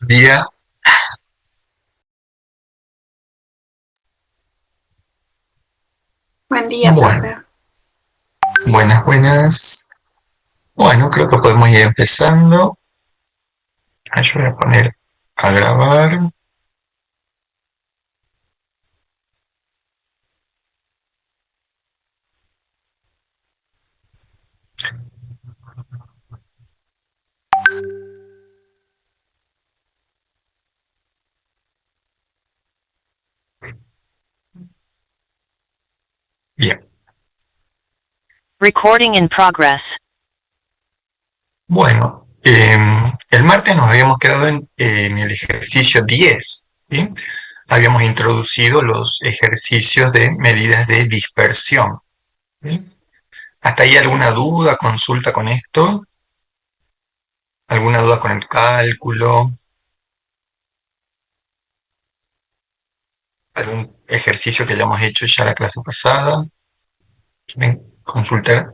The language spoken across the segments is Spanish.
Día. Buen día, Bueno, profe. buenas, buenas. Bueno, creo que podemos ir empezando. Yo voy a poner a grabar. Bien. Recording in progress. Bueno, el martes nos habíamos quedado en el ejercicio 10, ¿sí? Habíamos introducido los ejercicios de medidas de dispersión, ¿sí? ¿Hasta ahí alguna duda, consulta con esto? ¿Alguna duda con el cálculo? ¿Algún ejercicio que hayamos hecho ya la clase pasada? ¿Quieren consultar?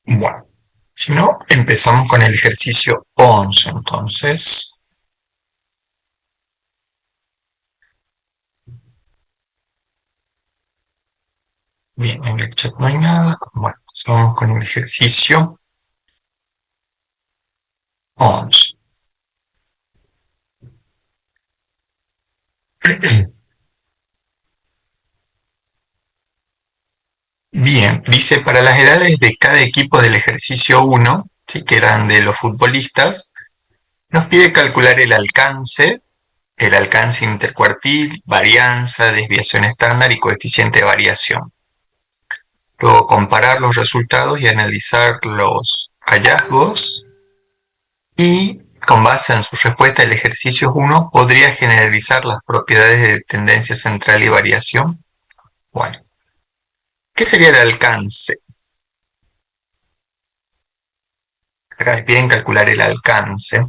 Bueno, si no, empezamos con el ejercicio 11, entonces. Bien, en el chat no hay nada. Bueno, entonces vamos con el ejercicio 11. Bien, dice, para las edades de cada equipo del ejercicio 1, ¿sí? Que eran de los futbolistas, nos pide calcular el alcance intercuartil, varianza, desviación estándar y coeficiente de variación. Luego comparar los resultados y analizar los hallazgos y, con base en su respuesta, el ejercicio 1 podría generalizar las propiedades de tendencia central y variación. Bueno, ¿qué sería el alcance? Acá me piden calcular el alcance.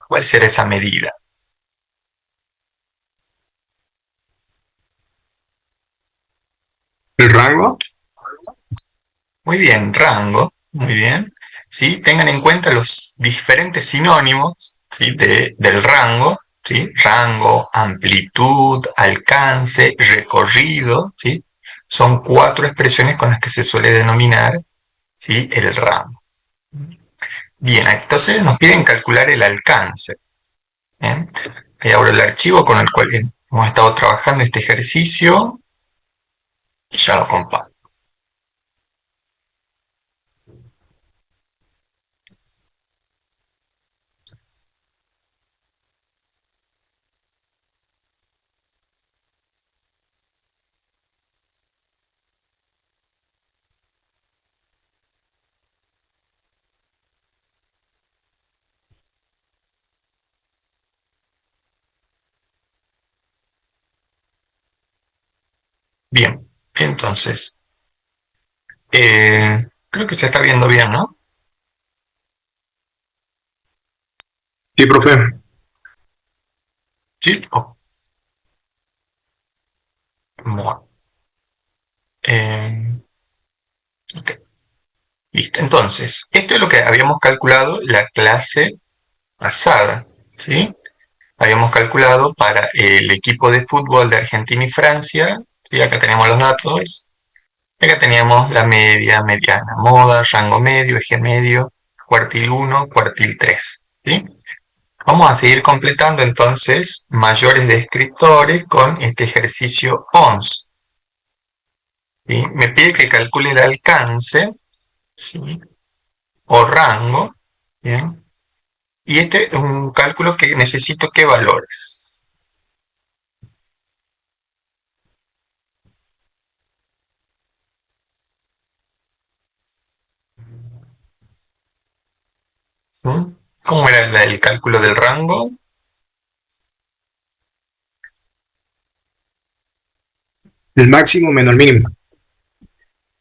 ¿Cuál será esa medida? ¿El rango? Muy bien, rango. Muy bien. ¿Sí? Tengan en cuenta los diferentes sinónimos, ¿sí? Del rango. ¿Sí? Rango, amplitud, alcance, recorrido. ¿Sí? Son 4 expresiones con las que se suele denominar, ¿sí? El rango. Bien, entonces nos piden calcular el alcance. ¿Bien? Ahí abro el archivo con el cual hemos estado trabajando este ejercicio y ya lo comparto. Bien, entonces, creo que se está viendo bien, ¿no? Sí, profe. Sí. Oh, bueno, eh, ok, listo. Entonces, esto es lo que habíamos calculado la clase pasada, ¿sí? Habíamos calculado para el equipo de fútbol de Argentina y Francia, ¿sí? Acá tenemos los datos. Acá teníamos la media, mediana, moda, rango medio, eje medio, cuartil 1, cuartil 3, ¿sí? Vamos a seguir completando entonces mayores descriptores con este ejercicio 11. ¿Sí? Me pide que calcule el alcance, ¿sí? O rango, ¿bien? Y este es un cálculo que necesito que valores. ¿Sí? ¿Cómo era el cálculo del rango? El máximo menos el mínimo.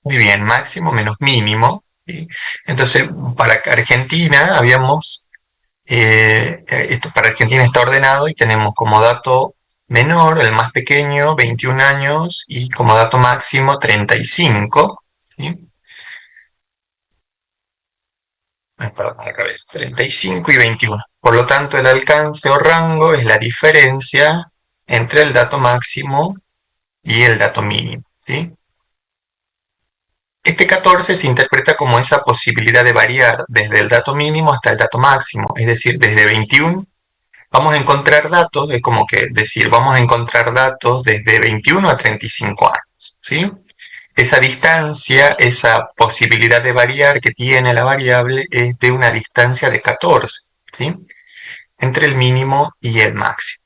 Muy bien, máximo menos mínimo, ¿sí? Entonces, para Argentina habíamos, esto para Argentina está ordenado y tenemos como dato menor, el más pequeño, 21 años y como dato máximo 35. ¿Sí? Perdón, al revés, 35 y 21. Por lo tanto, el alcance o rango es la diferencia entre el dato máximo y el dato mínimo. ¿Sí? Este 14 se interpreta como esa posibilidad de variar desde el dato mínimo hasta el dato máximo, es decir, desde 21 vamos a encontrar datos, es como que decir, vamos a encontrar datos desde 21 a 35 años, ¿sí? Esa distancia, esa posibilidad de variar que tiene la variable es de una distancia de 14, ¿sí? Entre el mínimo y el máximo.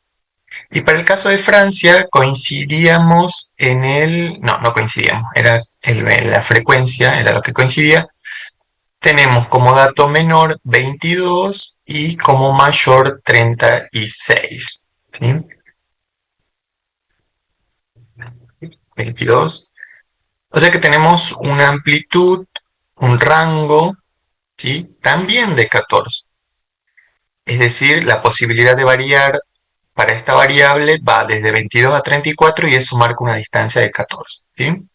Y para el caso de Francia coincidíamos en el... No, no coincidíamos, era la frecuencia, era lo que coincidía. Tenemos como dato menor 22 y como mayor 36. ¿Sí? 22. O sea que tenemos una amplitud, un rango, ¿sí? También de 14. Es decir, la posibilidad de variar para esta variable va desde 22 a 34 y eso marca una distancia de 14. ¿Sí?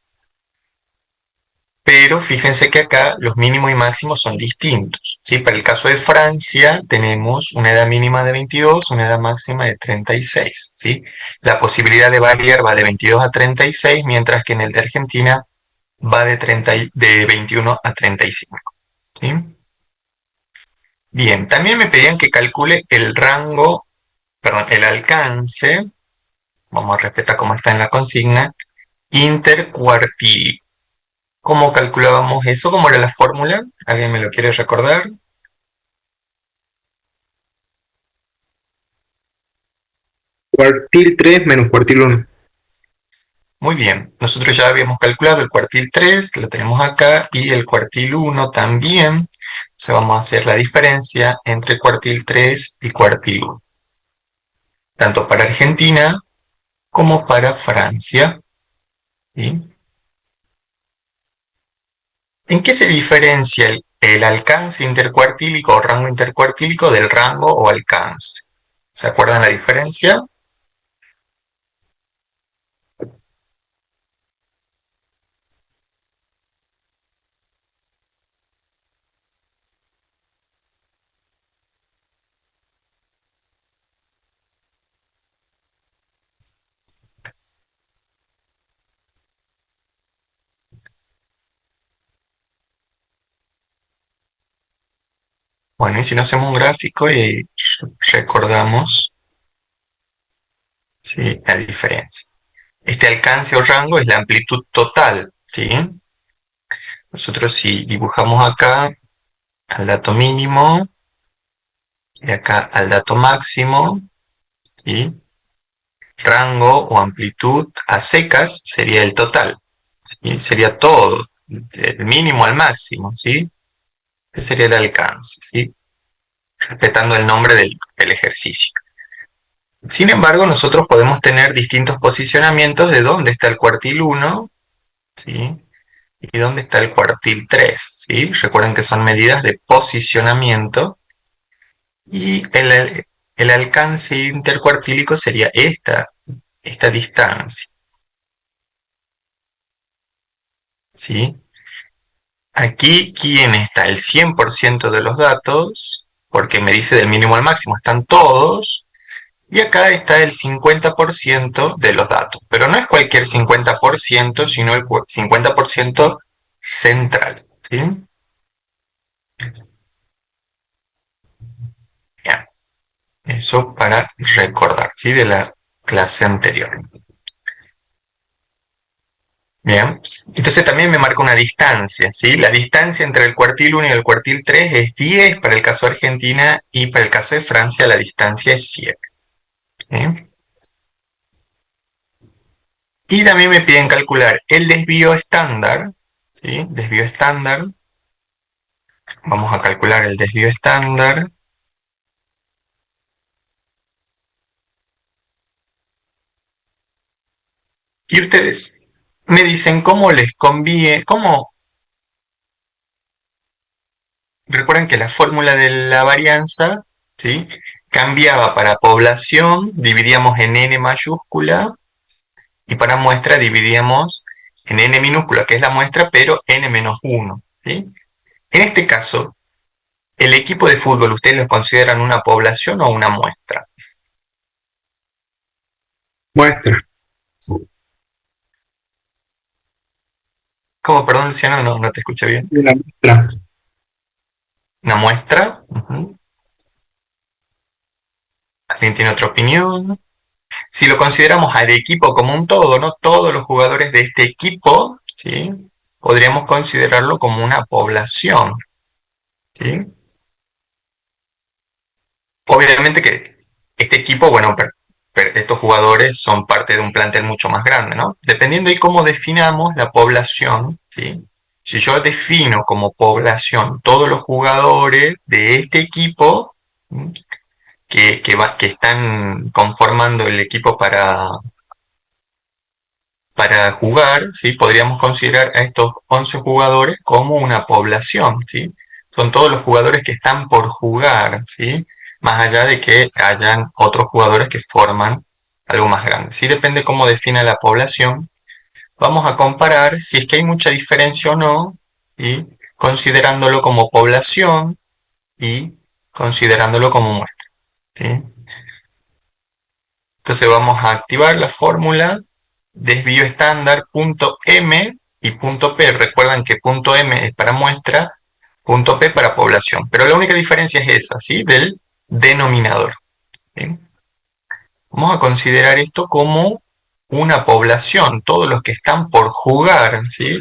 Pero fíjense que acá los mínimos y máximos son distintos. ¿Sí? Para el caso de Francia tenemos una edad mínima de 22, una edad máxima de 36. ¿Sí? La posibilidad de variar va de 22 a 36, mientras que en el de Argentina va de 21 a 35. ¿Sí? Bien, también me pedían que calcule el rango, perdón, el alcance, vamos a respetar cómo está en la consigna, intercuartil. ¿Cómo calculábamos eso? ¿Cómo era la fórmula? ¿Alguien me lo quiere recordar? Cuartil 3 menos cuartil 1. Muy bien, nosotros ya habíamos calculado el cuartil 3, lo tenemos acá, y el cuartil 1 también. Entonces vamos a hacer la diferencia entre cuartil 3 y cuartil 1, tanto para Argentina como para Francia. ¿Sí? ¿En qué se diferencia el alcance intercuartílico o rango intercuartílico del rango o alcance? ¿Se acuerdan la diferencia? Bueno, y si no hacemos un gráfico y recordamos, ¿sí?, la diferencia. Este alcance o rango es la amplitud total, ¿sí? Nosotros si dibujamos acá al dato mínimo, de acá al dato máximo, ¿sí?, rango o amplitud a secas sería el total, ¿sí? Sería todo, del mínimo al máximo, ¿sí? Ese sería el alcance, ¿sí? Respetando el nombre del ejercicio. Sin embargo, nosotros podemos tener distintos posicionamientos de dónde está el cuartil 1, ¿sí?, y dónde está el cuartil 3, ¿sí? Recuerden que son medidas de posicionamiento y el alcance intercuartílico sería esta distancia, ¿sí? Aquí, ¿quién está? El 100% de los datos, porque me dice del mínimo al máximo, están todos. Y acá está el 50% de los datos, pero no es cualquier 50%, sino el 50% central, ¿sí? Bien, eso para recordar, ¿sí?, de la clase anterior. Bien, entonces también me marca una distancia, ¿sí? La distancia entre el cuartil 1 y el cuartil 3 es 10 para el caso de Argentina y para el caso de Francia la distancia es 7. ¿Sí? Y también me piden calcular el desvío estándar, ¿sí? Desvío estándar. Vamos a calcular el desvío estándar. Y ustedes me dicen cómo les conviene, cómo... Recuerden que la fórmula de la varianza, ¿sí?, cambiaba para población, dividíamos en n mayúscula, y para muestra dividíamos en n minúscula, que es la muestra, pero n menos 1. ¿Sí? En este caso, ¿el equipo de fútbol ustedes lo consideran una población o una muestra? Muestra. ¿Cómo? Perdón, Luciano, no te escuché bien. Una muestra. ¿Una muestra? ¿Alguien tiene otra opinión? Si lo consideramos al equipo como un todo, no todos los jugadores de este equipo, ¿sí? Podríamos considerarlo como una población. ¿Sí? Obviamente que este equipo, bueno, estos jugadores son parte de un plantel mucho más grande, ¿no? Dependiendo de cómo definamos la población, ¿sí? Si yo defino como población todos los jugadores de este equipo, ¿sí? que están conformando el equipo para jugar, ¿sí? Podríamos considerar a estos 11 jugadores como una población, ¿sí? Son todos los jugadores que están por jugar, ¿sí? Más allá de que hayan otros jugadores que forman algo más grande. ¿Sí? Depende cómo defina la población. Vamos a comparar si es que hay mucha diferencia o no, ¿sí? Considerándolo como población y considerándolo como muestra, ¿sí? Entonces vamos a activar la fórmula desvío estándar punto M y punto P. Recuerdan que punto M es para muestra, punto P para población. Pero la única diferencia es esa, ¿sí? Del denominador. ¿Sí? Vamos a considerar esto como una población, todos los que están por jugar, ¿sí?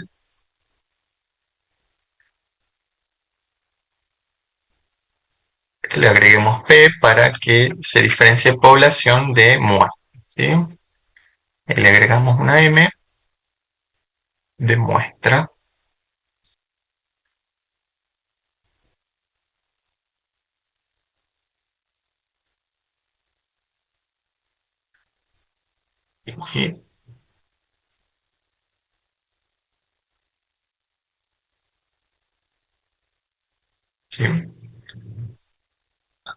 Le agreguemos P para que se diferencie población de muestra, ¿sí? Y le agregamos una M de muestra. Y, ¿sí?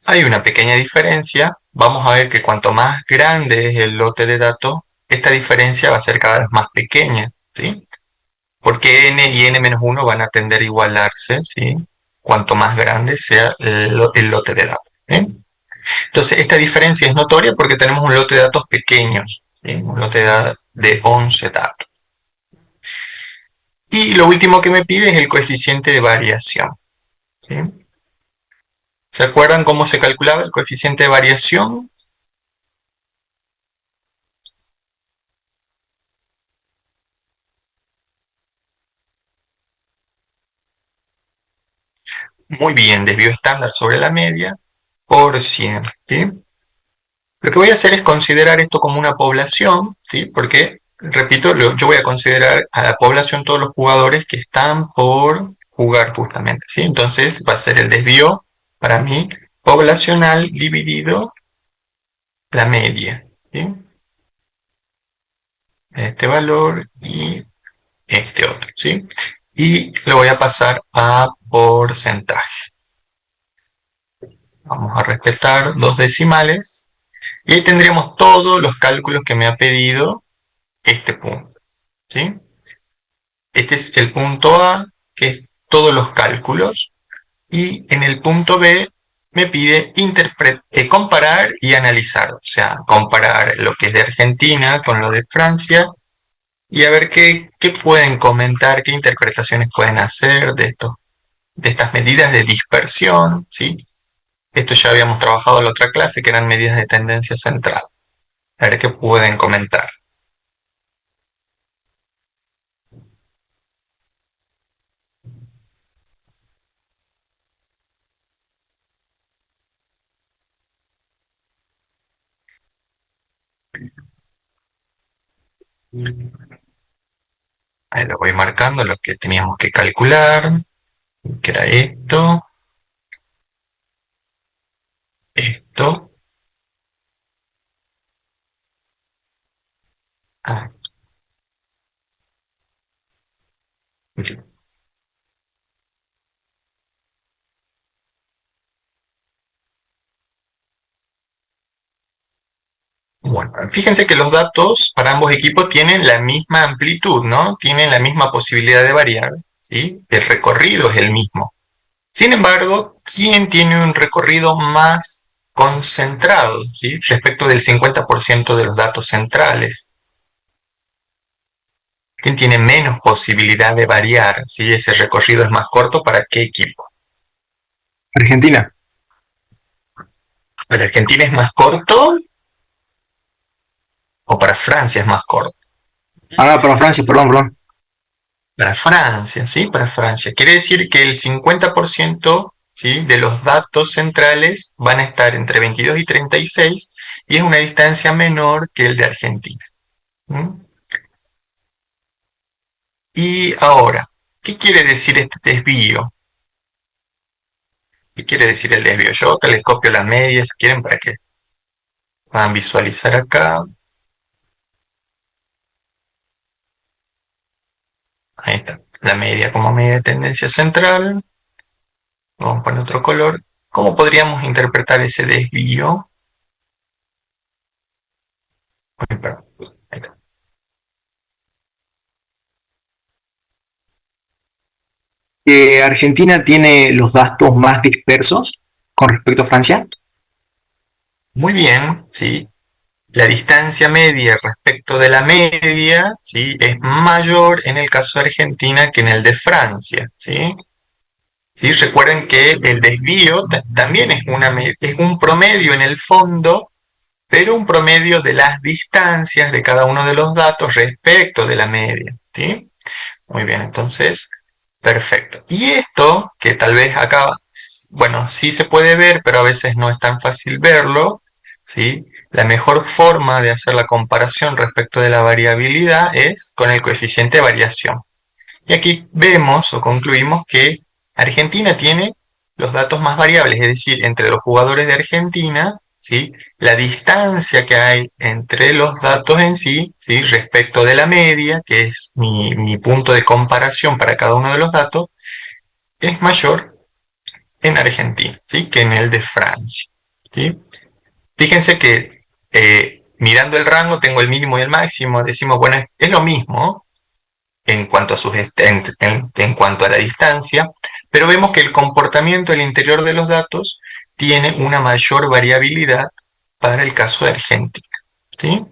Hay una pequeña diferencia. Vamos a ver que cuanto más grande es el lote de datos, esta diferencia va a ser cada vez más pequeña, ¿sí? Porque n y n-1 van a tender a igualarse, ¿sí? Cuanto más grande sea el lote de datos. ¿Sí? Entonces, esta diferencia es notoria porque tenemos un lote de datos pequeños, ¿sí? Un lote de 11 datos. Y lo último que me pide es el coeficiente de variación. ¿Sí? ¿Se acuerdan cómo se calculaba el coeficiente de variación? Muy bien, desvío estándar sobre la media por 100. ¿Sí? Lo que voy a hacer es considerar esto como una población, ¿sí? Porque, repito, yo voy a considerar a la población todos los jugadores que están por jugar justamente, ¿sí? Entonces va a ser el desvío, para mí, poblacional dividido la media, ¿sí? Este valor y este otro, ¿sí? Y lo voy a pasar a porcentaje. Vamos a respetar dos decimales. Y ahí tendríamos todos los cálculos que me ha pedido este punto, ¿sí? Este es el punto A, que es todos los cálculos, y en el punto B me pide comparar y analizar, o sea, comparar lo que es de Argentina con lo de Francia y a ver qué pueden comentar, qué interpretaciones pueden hacer de estas medidas de dispersión, ¿sí? Esto ya habíamos trabajado en la otra clase, que eran medidas de tendencia central. A ver qué pueden comentar. Ahí lo voy marcando, lo que teníamos que calcular, que era esto, ah, Bueno, fíjense que los datos para ambos equipos tienen la misma amplitud, ¿no? Tienen la misma posibilidad de variar, ¿sí? El recorrido es el mismo. Sin embargo, ¿quién tiene un recorrido más concentrado, ¿sí? Respecto del 50% de los datos centrales? ¿Quién tiene menos posibilidad de variar si ese recorrido es más corto para qué equipo? Argentina. ¿Para Argentina es más corto o para Francia es más corto? Ah, para Francia, perdón. Para Francia, ¿sí? Para Francia. Quiere decir que el 50%, ¿sí? De los datos centrales van a estar entre 22 y 36 y es una distancia menor que el de Argentina. ¿Mm? Y ahora, ¿qué quiere decir este desvío? ¿Qué quiere decir el desvío? Yo acá les copio las medias, si quieren, para que puedan visualizar acá. Ahí está, la media como media de tendencia central. Vamos a poner otro color. ¿Cómo podríamos interpretar ese desvío? Uy, perdón. Ahí está. Argentina tiene los datos más dispersos con respecto a Francia. Muy bien, ¿sí? La distancia media respecto de la media, ¿sí? Es mayor en el caso de Argentina que en el de Francia, ¿sí? ¿Sí? Recuerden que el desvío también es un promedio en el fondo, pero un promedio de las distancias de cada uno de los datos respecto de la media, ¿sí? Muy bien, entonces, perfecto. Y esto, que tal vez acá, bueno, sí se puede ver, pero a veces no es tan fácil verlo, ¿sí? La mejor forma de hacer la comparación respecto de la variabilidad es con el coeficiente de variación. Y aquí vemos o concluimos que Argentina tiene los datos más variables, es decir, entre los jugadores de Argentina, ¿sí? La distancia que hay entre los datos en sí, ¿sí? Respecto de la media, que es mi punto de comparación para cada uno de los datos, es mayor en Argentina, ¿sí? Que en el de Francia, ¿sí? Fíjense que mirando el rango tengo el mínimo y el máximo, decimos, bueno, es lo mismo, en cuanto a, en cuanto a la distancia, pero vemos que el comportamiento del interior de los datos tiene una mayor variabilidad para el caso de Argentina, ¿sí?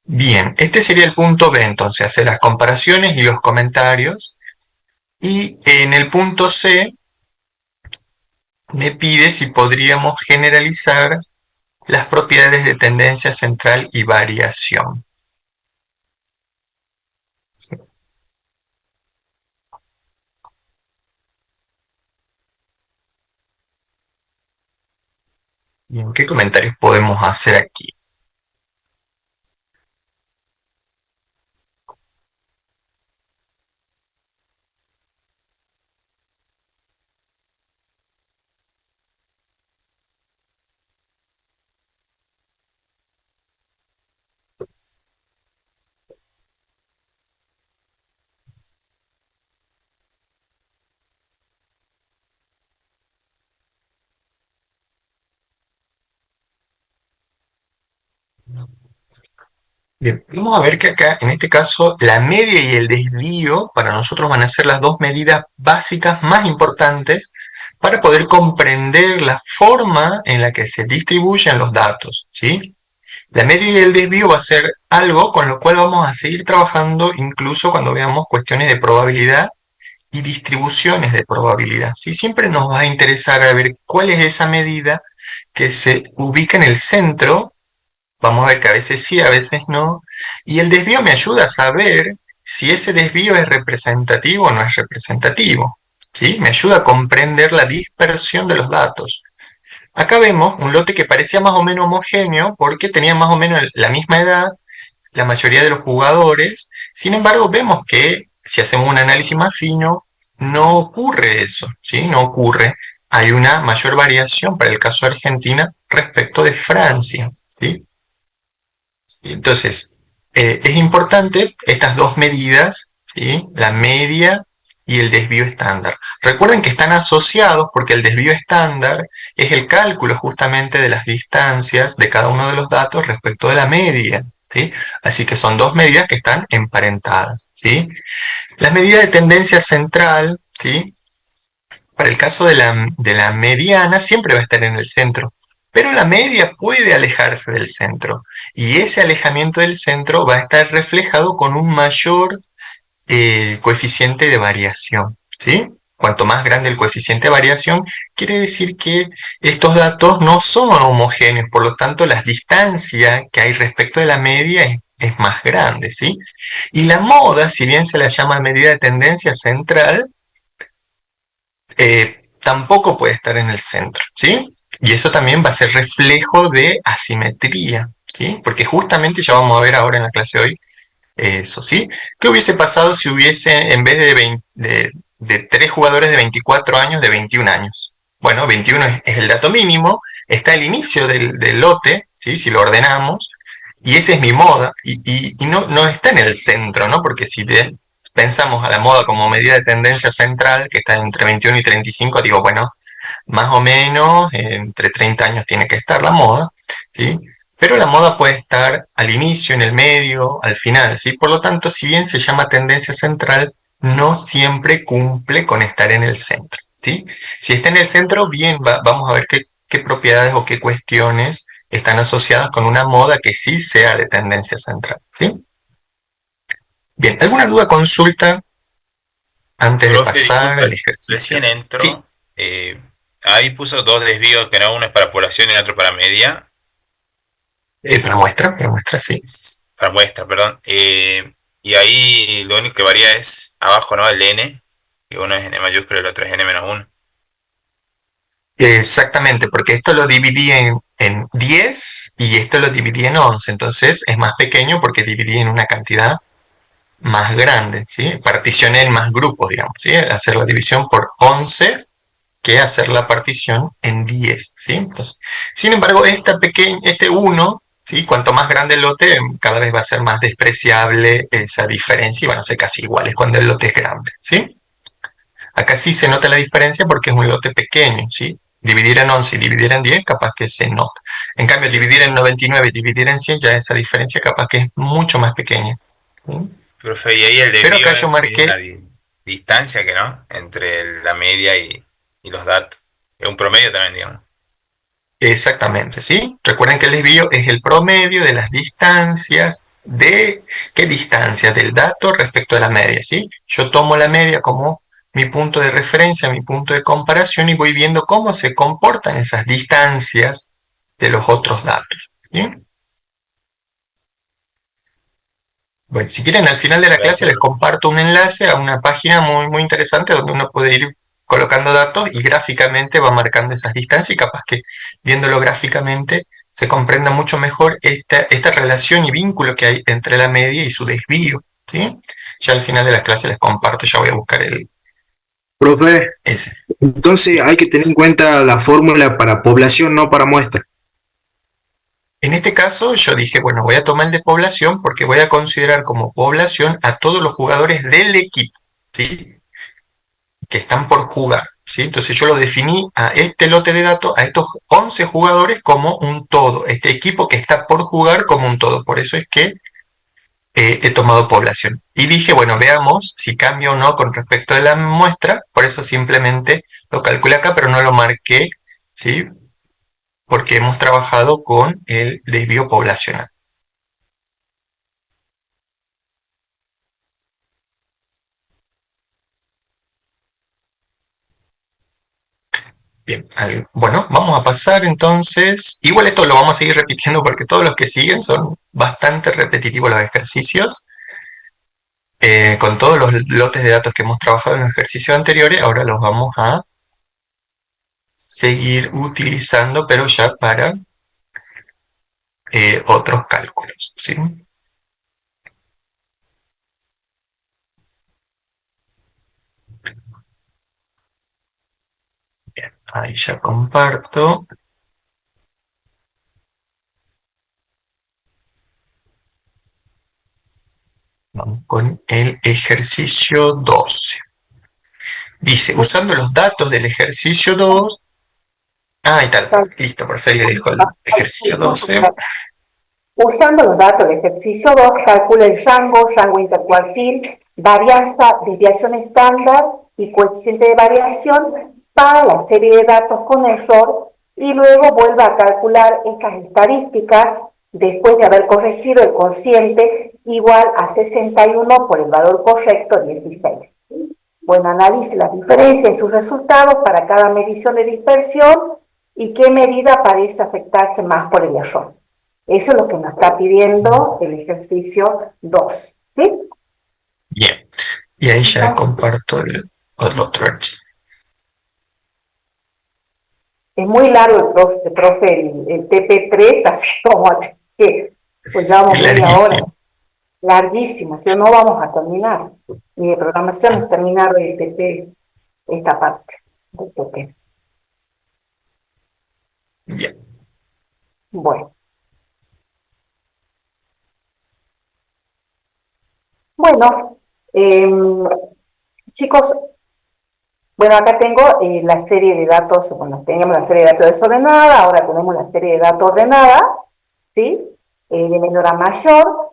Bien, este sería el punto B, entonces, hacer las comparaciones y los comentarios. Y en el punto C me pide si podríamos generalizar las propiedades de tendencia central y variación. Bien, ¿qué comentarios podemos hacer aquí? Bien, vamos a ver que acá, en este caso, la media y el desvío para nosotros van a ser las dos medidas básicas más importantes para poder comprender la forma en la que se distribuyen los datos, ¿sí? La media y el desvío va a ser algo con lo cual vamos a seguir trabajando incluso cuando veamos cuestiones de probabilidad y distribuciones de probabilidad, ¿sí? Siempre nos va a interesar a ver cuál es esa medida que se ubica en el centro. Vamos a ver que a veces sí, a veces no. Y el desvío me ayuda a saber si ese desvío es representativo o no es representativo, ¿sí? Me ayuda a comprender la dispersión de los datos. Acá vemos un lote que parecía más o menos homogéneo porque tenía más o menos la misma edad, la mayoría de los jugadores. Sin embargo, vemos que si hacemos un análisis más fino, no ocurre eso, ¿sí? No ocurre. Hay una mayor variación para el caso de Argentina respecto de Francia, ¿sí? Entonces, es importante estas dos medidas, ¿sí? La media y el desvío estándar. Recuerden que están asociados porque el desvío estándar es el cálculo justamente de las distancias de cada uno de los datos respecto de la media, ¿sí? Así que son dos medidas que están emparentadas, ¿sí? La medida de tendencia central, ¿sí? Para el caso de la mediana siempre va a estar en el centro, pero la media puede alejarse del centro y ese alejamiento del centro va a estar reflejado con un mayor coeficiente de variación, ¿sí? Cuanto más grande el coeficiente de variación, quiere decir que estos datos no son homogéneos, por lo tanto la distancia que hay respecto de la media es más grande, ¿sí? Y la moda, si bien se la llama medida de tendencia central, tampoco puede estar en el centro, ¿sí? Y eso también va a ser reflejo de asimetría, ¿sí? Porque justamente ya vamos a ver ahora en la clase de hoy eso, ¿sí? ¿Qué hubiese pasado si hubiese, en vez de, 20, de 3 jugadores de 24 años, de 21 años? Bueno, 21 es el dato mínimo, está el inicio del lote, ¿sí? Si lo ordenamos, y esa es mi moda, y no, no está en el centro, ¿no? Porque si pensamos a la moda como medida de tendencia central, que está entre 21 y 35, digo, bueno, más o menos entre 30 años tiene que estar la moda, ¿sí? Pero la moda puede estar al inicio, en el medio, al final, ¿sí? Por lo tanto, si bien se llama tendencia central, no siempre cumple con estar en el centro, ¿sí? Si está en el centro, bien, vamos a ver qué propiedades o qué cuestiones están asociadas con una moda que sí sea de tendencia central, ¿sí? Bien, ¿alguna duda, consulta antes de Profe, pasar al disculpe, ejercicio? recién Sí, entro. Ahí puso dos desvíos, que uno es para población y el otro para media. para muestra, sí. Para muestra, perdón. Y ahí lo único que varía es abajo, ¿no? El n, que uno es n mayúsculo y el otro es n menos uno. Exactamente, porque esto lo dividí en 10 y esto lo dividí en 11, entonces es más pequeño porque dividí en una cantidad más grande, ¿sí? Particioné en más grupos, digamos, ¿sí? Hacer la división por 11 que hacer la partición en 10, ¿sí? Entonces, sin embargo, este uno, ¿sí? Cuanto más grande el lote, cada vez va a ser más despreciable esa diferencia y van a ser casi iguales cuando el lote es grande, ¿sí? Acá sí se nota la diferencia porque es un lote pequeño, ¿sí? Dividir en 11 y dividir en 10 capaz que se nota. En cambio, Y, dividir en 99 y dividir en 100 ya esa diferencia capaz que es mucho más pequeña, ¿sí? profe, y ahí el Pero acá desvío yo es marqué la distancia que no, entre la media y los datos. Es un promedio también, digamos. exactamente, ¿sí? Recuerden que el desvío es el promedio de las distancias de... ¿Qué distancia? Del dato respecto a la media, ¿sí? Yo tomo la media como mi punto de referencia, mi punto de comparación y voy viendo cómo se comportan esas distancias de los otros datos, ¿sí? Bueno, si quieren, al final de la clase Gracias, les profe. comparto un enlace a una página muy, muy interesante donde uno puede ir colocando datos y gráficamente va marcando esas distancias y capaz que viéndolo gráficamente se comprenda mucho mejor esta relación y vínculo que hay entre la media y su desvío, ¿sí? Ya al final de la clase les comparto, ya voy a buscar Profe, ese. entonces Bien. hay que tener en cuenta la fórmula para población, no para muestra. En este caso yo dije, bueno, voy a tomar el de población porque voy a considerar como población a todos los jugadores del equipo, ¿sí? Que están por jugar, ¿sí? Entonces yo lo definí a este lote de datos, a estos 11 jugadores como un todo, este equipo que está por jugar como un todo. Por eso es que he tomado población. Y dije, bueno, veamos si cambia o no con respecto de la muestra, por eso simplemente lo calculé acá, pero no lo marqué, ¿sí? Porque hemos trabajado con el desvío poblacional. Bien, bueno, vamos a pasar entonces. Igual esto lo vamos a seguir repitiendo porque todos los que siguen son bastante repetitivos los ejercicios. Con todos los lotes de datos que hemos trabajado en los ejercicios anteriores, ahora los vamos a seguir utilizando, pero ya para otros cálculos, ¿sí? Bien, ahí ya comparto. Vamos con el ejercicio 12. Dice, usando los datos del ejercicio 2, y tal, listo, perfecto, dijo el ejercicio 12. Usando los datos del ejercicio 2, calcula el rango intercuartil, varianza, desviación estándar y coeficiente de variación para la serie de datos con error y luego vuelve a calcular estas estadísticas después de haber corregido el cociente igual a 61 por el valor correcto 16. Bueno, analice las diferencias en sus resultados para cada medición de dispersión y qué medida parece afectarse más por el error. Eso es lo que nos está pidiendo el ejercicio 2. ¿Sí? Bien. Y ahí ya comparto el otro archivo. Es muy largo profe, el TP3, así como que pues llevamos media hora. Larguísimo, si no vamos a terminar. Ni de programación es terminar el TP, esta parte del TP. Bien. Bueno. Bueno, chicos, bueno, acá tengo la serie de datos, bueno, teníamos la serie de datos desordenada, ahora tenemos la serie de datos ordenada, ¿sí? De menor a mayor,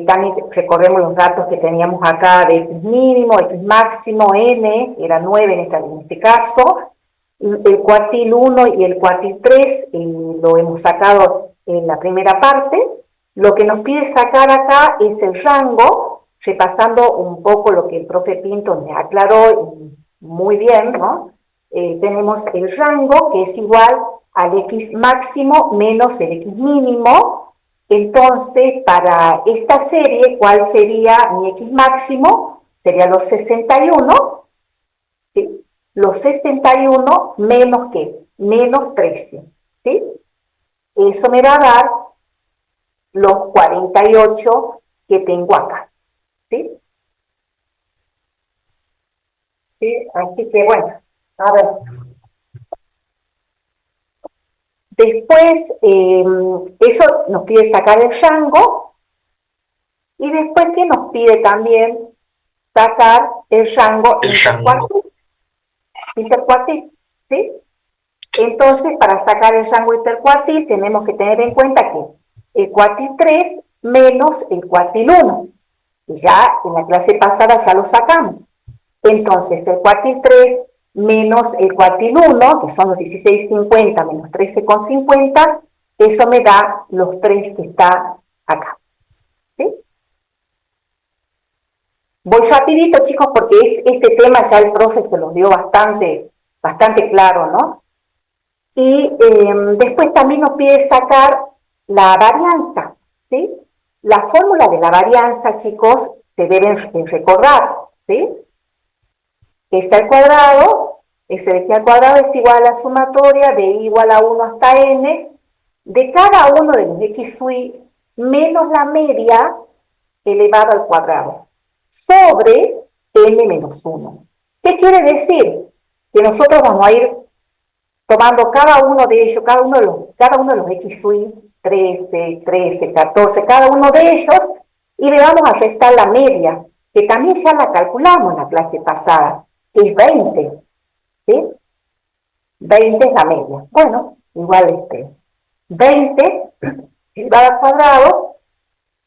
también recorremos los datos que teníamos acá de X mínimo, X máximo, N, era 9 en este caso, el cuartil 1 y el cuartil 3 lo hemos sacado en la primera parte, lo que nos pide sacar acá es el rango, repasando un poco lo que el profe Pinto me aclaró muy bien, ¿no? Tenemos el rango, que es igual al X máximo menos el X mínimo. Entonces, para esta serie, ¿cuál sería mi X máximo? Sería los 61, ¿sí? Los 61 menos ¿qué? Menos 13, ¿sí? Eso me va a dar los 48 que tengo acá, ¿sí? ¿Sí? Así que bueno, a ver. Después, eso nos pide sacar el rango y después que nos pide también sacar el rango intercuartil, ¿sí? Entonces, para sacar el rango intercuartil tenemos que tener en cuenta que el cuartil 3 menos el cuartil 1. Ya en la clase pasada ya lo sacamos. Entonces, el cuartil 3 menos el cuartil 1, que son los 16,50 menos 13,50, eso me da los 3 que está acá. ¿Sí? Voy rapidito, chicos, porque este tema ya el profe se los dio bastante claro, ¿no? Y después también nos pide sacar la varianza, ¿sí? La fórmula de la varianza, chicos, se deben recordar, ¿sí? S al cuadrado, S de X al cuadrado es igual a la sumatoria de I igual a 1 hasta N de cada uno de los X sui menos la media elevada al cuadrado sobre N menos 1. ¿Qué quiere decir? Que nosotros vamos a ir tomando cada uno de ellos, cada uno de los X sui 13, 13, 14, cada uno de ellos, y le vamos a restar la media, que también ya la calculamos en la clase pasada, que es 20, ¿sí? 20 es la media. Bueno, igual 20 elevado al cuadrado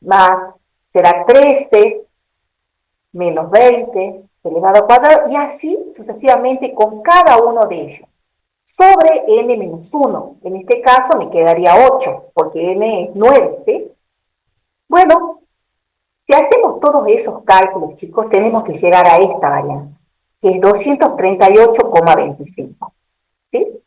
más será 13 menos 20 elevado al cuadrado y así sucesivamente con cada uno de ellos. Sobre n menos 1, en este caso me quedaría 8, porque n es 9, ¿sí? Bueno, si hacemos todos esos cálculos, chicos, tenemos que llegar a esta variante, que es 238,25. ¿Sí?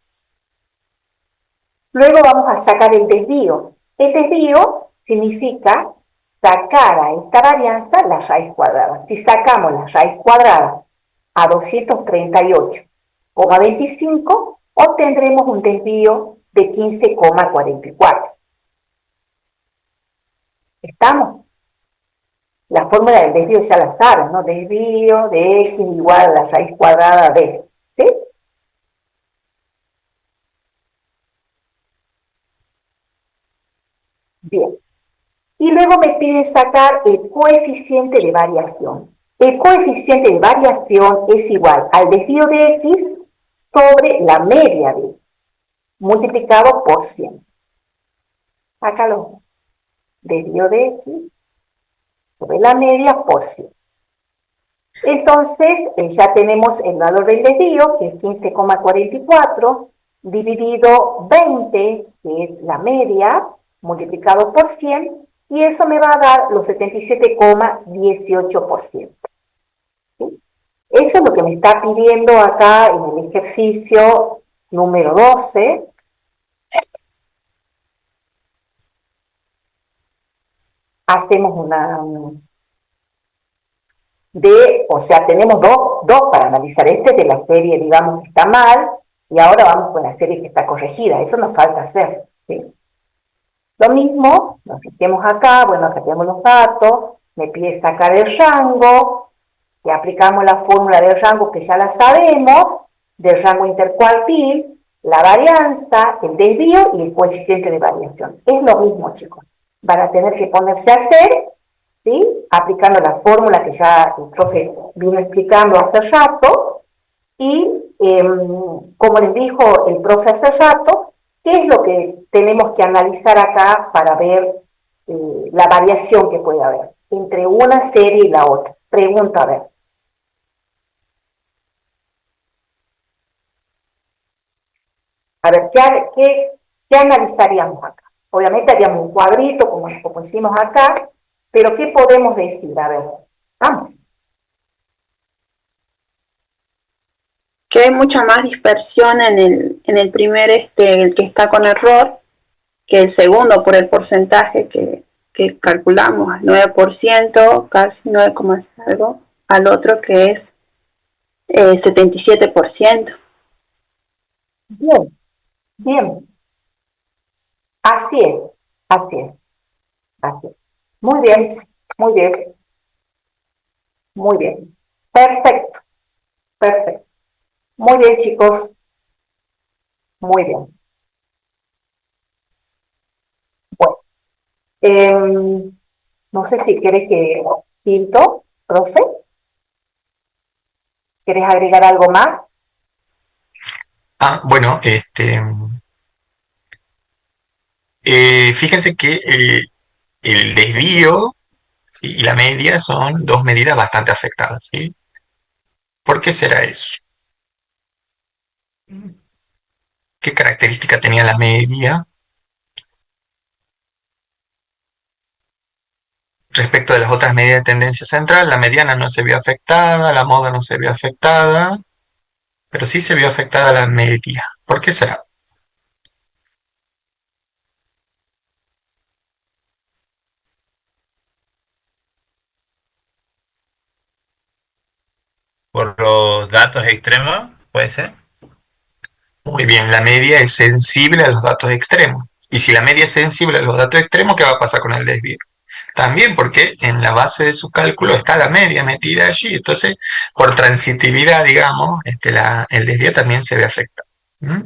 Luego vamos a sacar el desvío. El desvío significa sacar a esta varianza la raíz cuadrada. Si sacamos la raíz cuadrada a 238,25, obtendremos un desvío de 15,44. ¿Estamos? La fórmula del desvío ya la saben, ¿no? Desvío de x igual a la raíz cuadrada de, ¿sí? Bien. Y luego me piden sacar el coeficiente de variación. El coeficiente de variación es igual al desvío de X sobre la media de X, multiplicado por 100. Acá lo desvío de X sobre la media por 100. Entonces, ya tenemos el valor del desvío, que es 15,44, dividido 20, que es la media, multiplicado por 100, y eso me va a dar los 77,18%. ¿Sí? Eso es lo que me está pidiendo acá en el ejercicio número 12. Hacemos una o sea, tenemos dos para analizar. Este de la serie, digamos, que está mal, y ahora vamos con la serie que está corregida. Eso nos falta hacer, ¿sí? Lo mismo, nos fijemos acá, bueno, acá tenemos los datos, me pide sacar el rango, que aplicamos la fórmula del rango que ya la sabemos, del rango intercuartil, la varianza, el desvío y el coeficiente de variación. Es lo mismo, chicos. Van a tener que ponerse a hacer, ¿sí? Aplicando la fórmula que ya el profe vino explicando hace rato, y como les dijo el profe hace rato, ¿qué es lo que tenemos que analizar acá para ver la variación que puede haber entre una serie y la otra? Pregunta, a ver. A ver, ¿qué analizaríamos acá? Obviamente haríamos un cuadrito, como hicimos acá, pero ¿qué podemos decir? A ver, vamos. Que hay mucha más dispersión en el primer, el que está con error, que el segundo por el porcentaje que calculamos, al 9%, casi 9, algo, al otro que es 77%. Bien, bien. Así es, así es, así es. Muy bien, muy bien, muy bien. Perfecto, perfecto. Muy bien, chicos. Muy bien. Bueno, no sé si quieres que Pinto, profe, ¿quieres agregar algo más? Bueno, fíjense que el desvío, ¿sí? Y la media son dos medidas bastante afectadas, ¿sí? ¿Por qué será eso? ¿Qué característica tenía la media respecto de las otras medidas de tendencia central? La mediana no se vio afectada, la moda no se vio afectada, pero sí se vio afectada la media. ¿Por qué será? Por los datos extremos, puede ser. Muy bien, la media es sensible a los datos extremos. Y si la media es sensible a los datos extremos, ¿qué va a pasar con el desvío? También porque en la base de su cálculo está la media metida allí. Entonces, por transitividad, digamos, el desvío también se ve afectado. ¿Mm?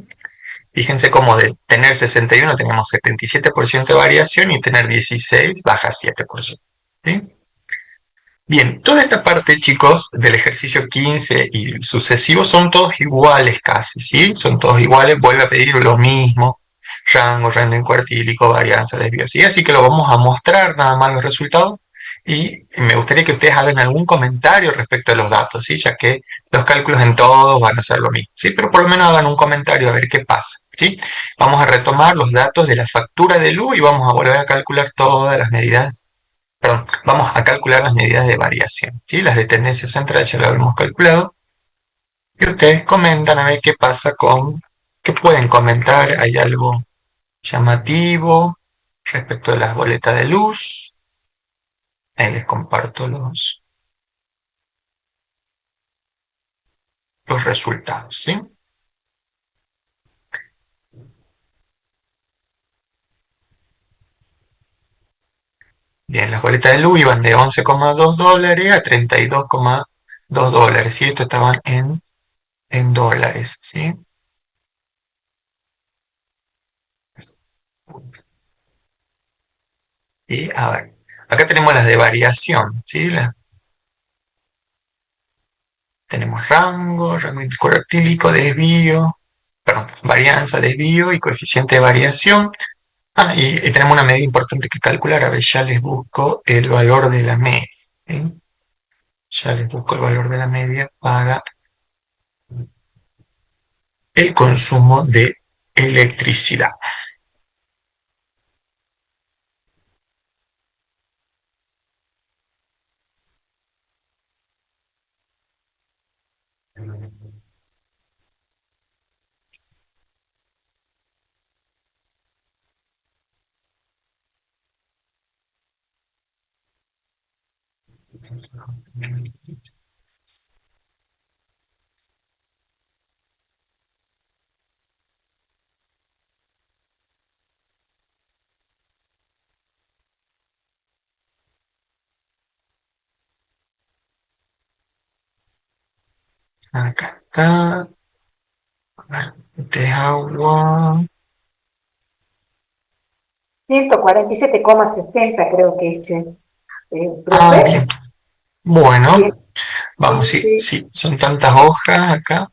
Fíjense cómo de tener 61 tenemos 77% de variación y tener 16 baja 7%. ¿Sí? Bien, toda esta parte, chicos, del ejercicio 15 y sucesivos son todos iguales casi, ¿sí? Son todos iguales, vuelve a pedir lo mismo, rango cuartílico, varianza, desvío, ¿sí? Así que lo vamos a mostrar nada más los resultados y me gustaría que ustedes hagan algún comentario respecto a los datos, ¿sí? Ya que los cálculos en todos van a ser lo mismo, ¿sí? Pero por lo menos hagan un comentario a ver qué pasa, ¿sí? Vamos a retomar los datos de la factura de luz y vamos a volver a calcular todas las medidas. Perdón, vamos a calcular las medidas de variación, ¿sí? Las de tendencia central ya lo hemos calculado. Y ustedes comentan a ver qué pasa qué pueden comentar. ¿Hay algo llamativo respecto de las boletas de luz? Ahí les comparto los resultados, ¿sí? Bien, las boletas de luz iban de $11,2 a $32,2, ¿sí? Esto estaban en dólares, ¿sí? Y a ver, acá tenemos las de variación, ¿sí? tenemos rango intercortílico, desvío, perdón, varianza, desvío y coeficiente de variación. Y tenemos una medida importante que calcular. A ver, ya les busco el valor de la media. ¿Sí? Ya les busco el valor de la media para el consumo de electricidad. Acá está. Este es agua. 147,60 creo que es, Ah, profe. bien. Bueno, Bien, vamos, sí, son tantas hojas acá.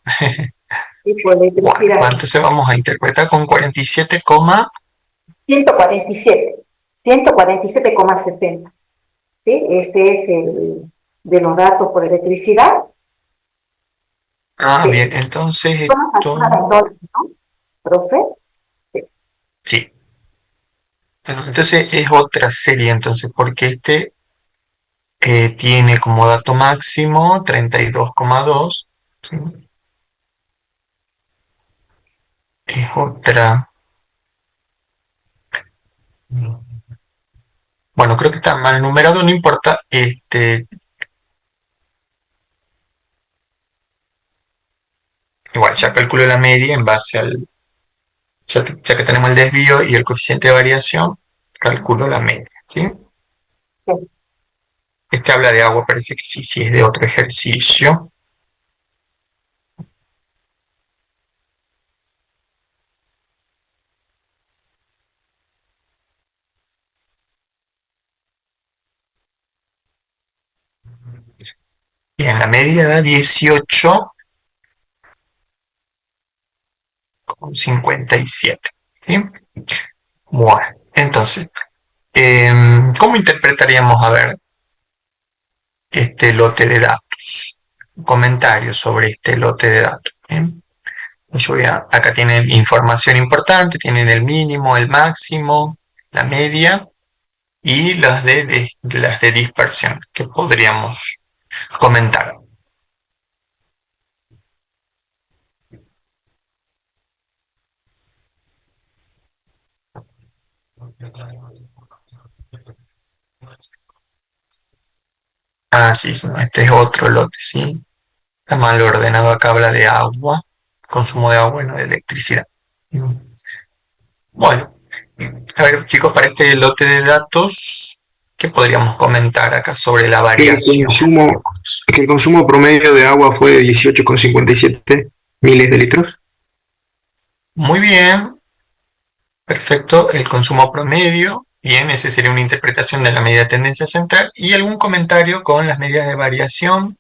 tipo de Bueno, electricidad. entonces vamos a interpretar con 47, 147, 147,60. ¿Sí? Ese es el de los datos por electricidad. Sí. bien, entonces Vamos a hacer esto, dólares, ¿no, profe? sí. Bueno, entonces es otra serie, entonces, porque este tiene como dato máximo 32,2, ¿sí? Es otra. Bueno, creo que está mal numerado, no importa. Igual, ya calculo la media en base al. Ya que tenemos el desvío y el coeficiente de variación, calculo la media, ¿sí? Sí. Este habla de agua, parece que sí, sí es de otro ejercicio. Bien, la media da 18,57, ¿sí? Bueno, entonces, ¿cómo interpretaríamos, a ver, este lote de datos? Comentarios sobre este lote de datos. ¿Bien? Acá tienen información importante, tienen el mínimo, el máximo, la media y las de dispersión que podríamos comentar. Sí, sí, este es otro lote, sí. Está mal ordenado, acá habla de agua, consumo de agua y no de electricidad. Bueno, a ver chicos, para este lote de datos, ¿qué podríamos comentar acá sobre la Que variación? que el consumo promedio de agua fue de 18,57 miles de litros. Muy bien, perfecto, el consumo promedio, bien, esa sería una interpretación de la medida de tendencia central y algún comentario con las medidas de variación.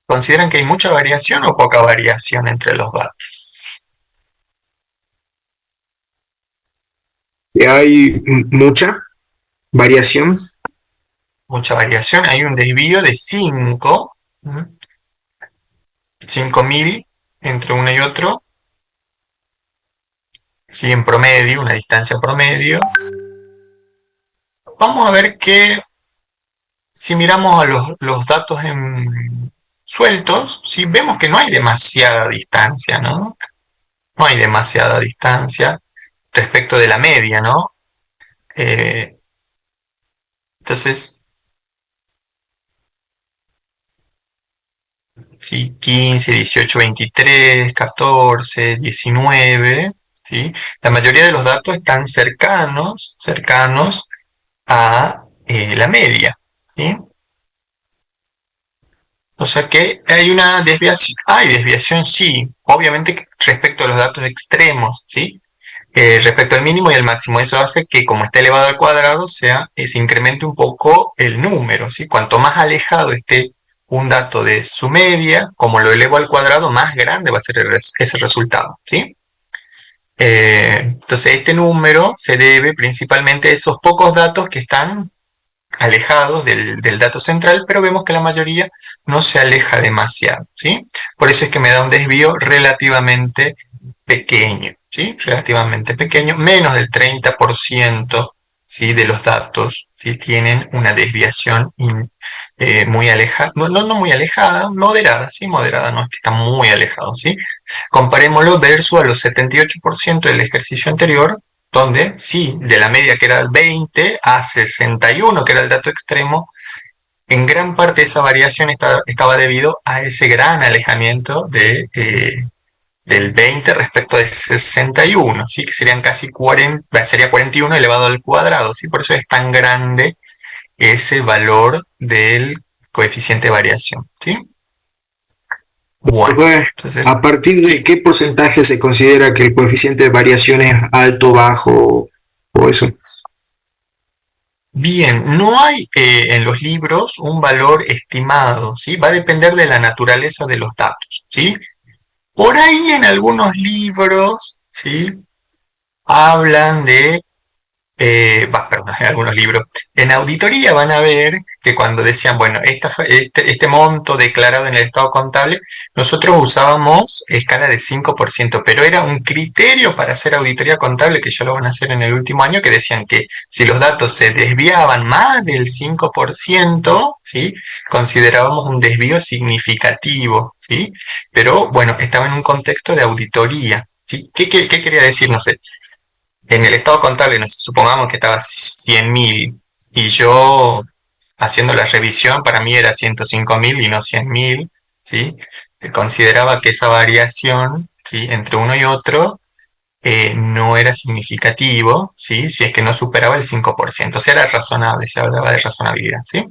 ¿Consideran que hay mucha variación o poca variación entre los datos? Que hay mucha variación. Mucha variación, hay un desvío de 5.000 entre uno y otro, ¿sí? En promedio, una distancia promedio. Vamos a ver que si miramos a los datos sueltos, ¿sí? Vemos que no hay demasiada distancia, ¿no? No hay demasiada distancia respecto de la media, ¿no? Eh, entonces, sí, 15, 18, 23, 14, 19, ¿sí? La mayoría de los datos están cercanos a la media, ¿sí? O sea que hay una desviación, hay desviación sí, obviamente respecto a los datos extremos, ¿sí? respecto al mínimo y al máximo. Eso hace que, como está elevado al cuadrado, se incremente un poco el número, ¿sí? Cuanto más alejado esté un dato de su media, como lo elevo al cuadrado, más grande va a ser ese resultado, ¿sí? Entonces, este número se debe principalmente a esos pocos datos que están alejados del dato central, pero vemos que la mayoría no se aleja demasiado, ¿sí? Por eso es que me da un desvío relativamente pequeño, ¿sí? Relativamente pequeño, menos del 30%, ¿sí? De los datos, ¿sí? Tienen una desviación muy alejada, no muy alejada, moderada, ¿sí? Moderada, no es que está muy alejado, ¿sí? Comparémoslo versus a los 78% del ejercicio anterior, donde sí, de la media que era 20 a 61, que era el dato extremo, en gran parte esa variación estaba debido a ese gran alejamiento del 20 respecto de 61, ¿sí? Que serían casi 40, sería 41 elevado al cuadrado, ¿sí? Por eso es tan grande ese valor del coeficiente de variación, ¿sí? Bueno, Profe, ¿a entonces, partir de sí. qué porcentaje se considera que el coeficiente de variación es alto, bajo o eso? Bien, no hay en los libros un valor estimado, ¿sí? Va a depender de la naturaleza de los datos, ¿sí? Por ahí en algunos libros, ¿sí? Hablan de perdón, en algunos libros. En auditoría van a ver que cuando decían, bueno, este monto declarado en el estado contable, nosotros usábamos escala de 5%, pero era un criterio para hacer auditoría contable, que ya lo van a hacer en el último año, que decían que si los datos se desviaban más del 5%, ¿sí? Considerábamos un desvío significativo, ¿sí? Pero bueno, estaba en un contexto de auditoría, ¿sí? ¿Qué quería decir? No sé, en el estado contable, supongamos que estaba 100.000 y yo haciendo la revisión para mí era 105.000 y no 100.000, ¿sí? Consideraba que esa variación, ¿sí? Entre uno y otro no era significativo, ¿sí? Si es que no superaba el 5%, o sea, era razonable, se hablaba de razonabilidad, ¿sí?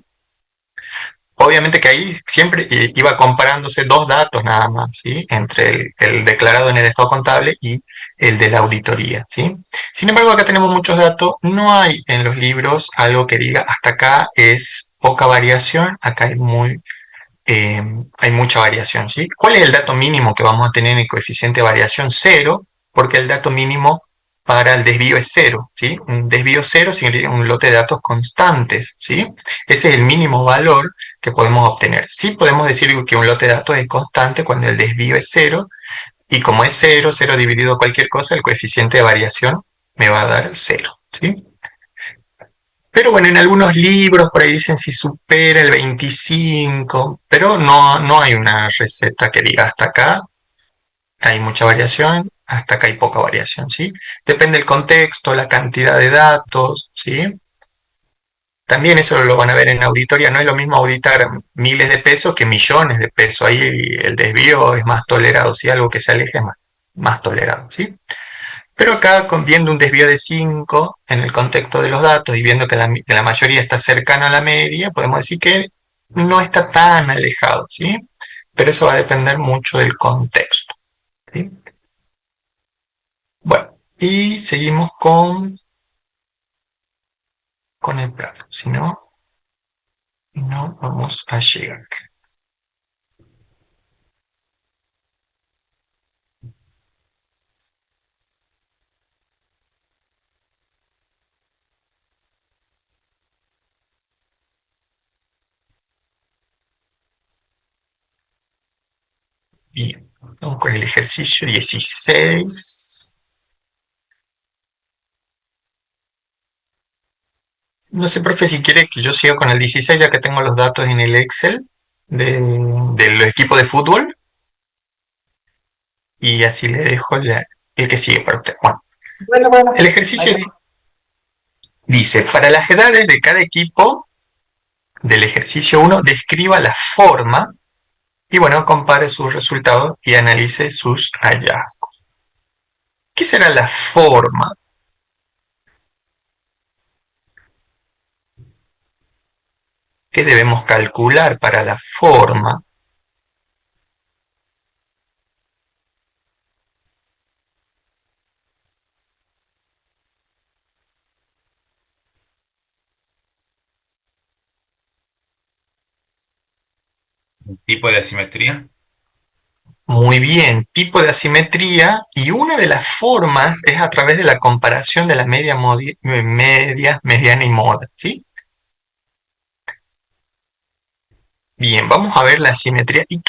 Obviamente que ahí siempre iba comparándose dos datos nada más, ¿sí? Entre el declarado en el estado contable y el de la auditoría, ¿sí? Sin embargo, acá tenemos muchos datos. No hay en los libros algo que diga hasta acá es poca variación, acá hay mucha variación, ¿sí? ¿Cuál es el dato mínimo que vamos a tener en el coeficiente de variación? Cero, porque el dato mínimo para el desvío es cero, ¿sí? Un desvío cero significa un lote de datos constantes, ¿sí? Ese es el mínimo valor que podemos obtener. Sí podemos decir que un lote de datos es constante cuando el desvío es cero, y como es cero, cero dividido cualquier cosa, el coeficiente de variación me va a dar cero, ¿sí? Pero bueno, en algunos libros por ahí dicen si supera el 25, pero no hay una receta que diga hasta acá hay mucha variación, hasta acá hay poca variación, ¿sí? Depende del contexto, la cantidad de datos, ¿sí? También eso lo van a ver en auditoría, no es lo mismo auditar miles de pesos que millones de pesos, ahí el desvío es más tolerado, ¿sí? Algo que se aleje es más tolerado, ¿sí? Pero acá, viendo un desvío de 5 en el contexto de los datos y viendo que la mayoría está cercana a la media, podemos decir que no está tan alejado, ¿sí? Pero eso va a depender mucho del contexto, ¿sí? Bueno, y seguimos con el plano, si no, no vamos a llegar. Bien, vamos con el ejercicio 16. No sé, profe, si quiere que yo siga con el 16 ya que tengo los datos en el Excel del equipo de fútbol. Y así le dejo el que sigue para usted. Bueno, Bueno, el ejercicio vale. dice, para las edades de cada equipo del ejercicio 1, describa la forma y bueno, compare sus resultados y analice sus hallazgos. ¿Qué será la forma? ¿Qué debemos calcular para la forma? tipo de asimetría. Muy bien, tipo de asimetría, y una de las formas es a través de la comparación de la media, mediana y moda, ¿sí? Bien, vamos a ver la asimetría. ¿Y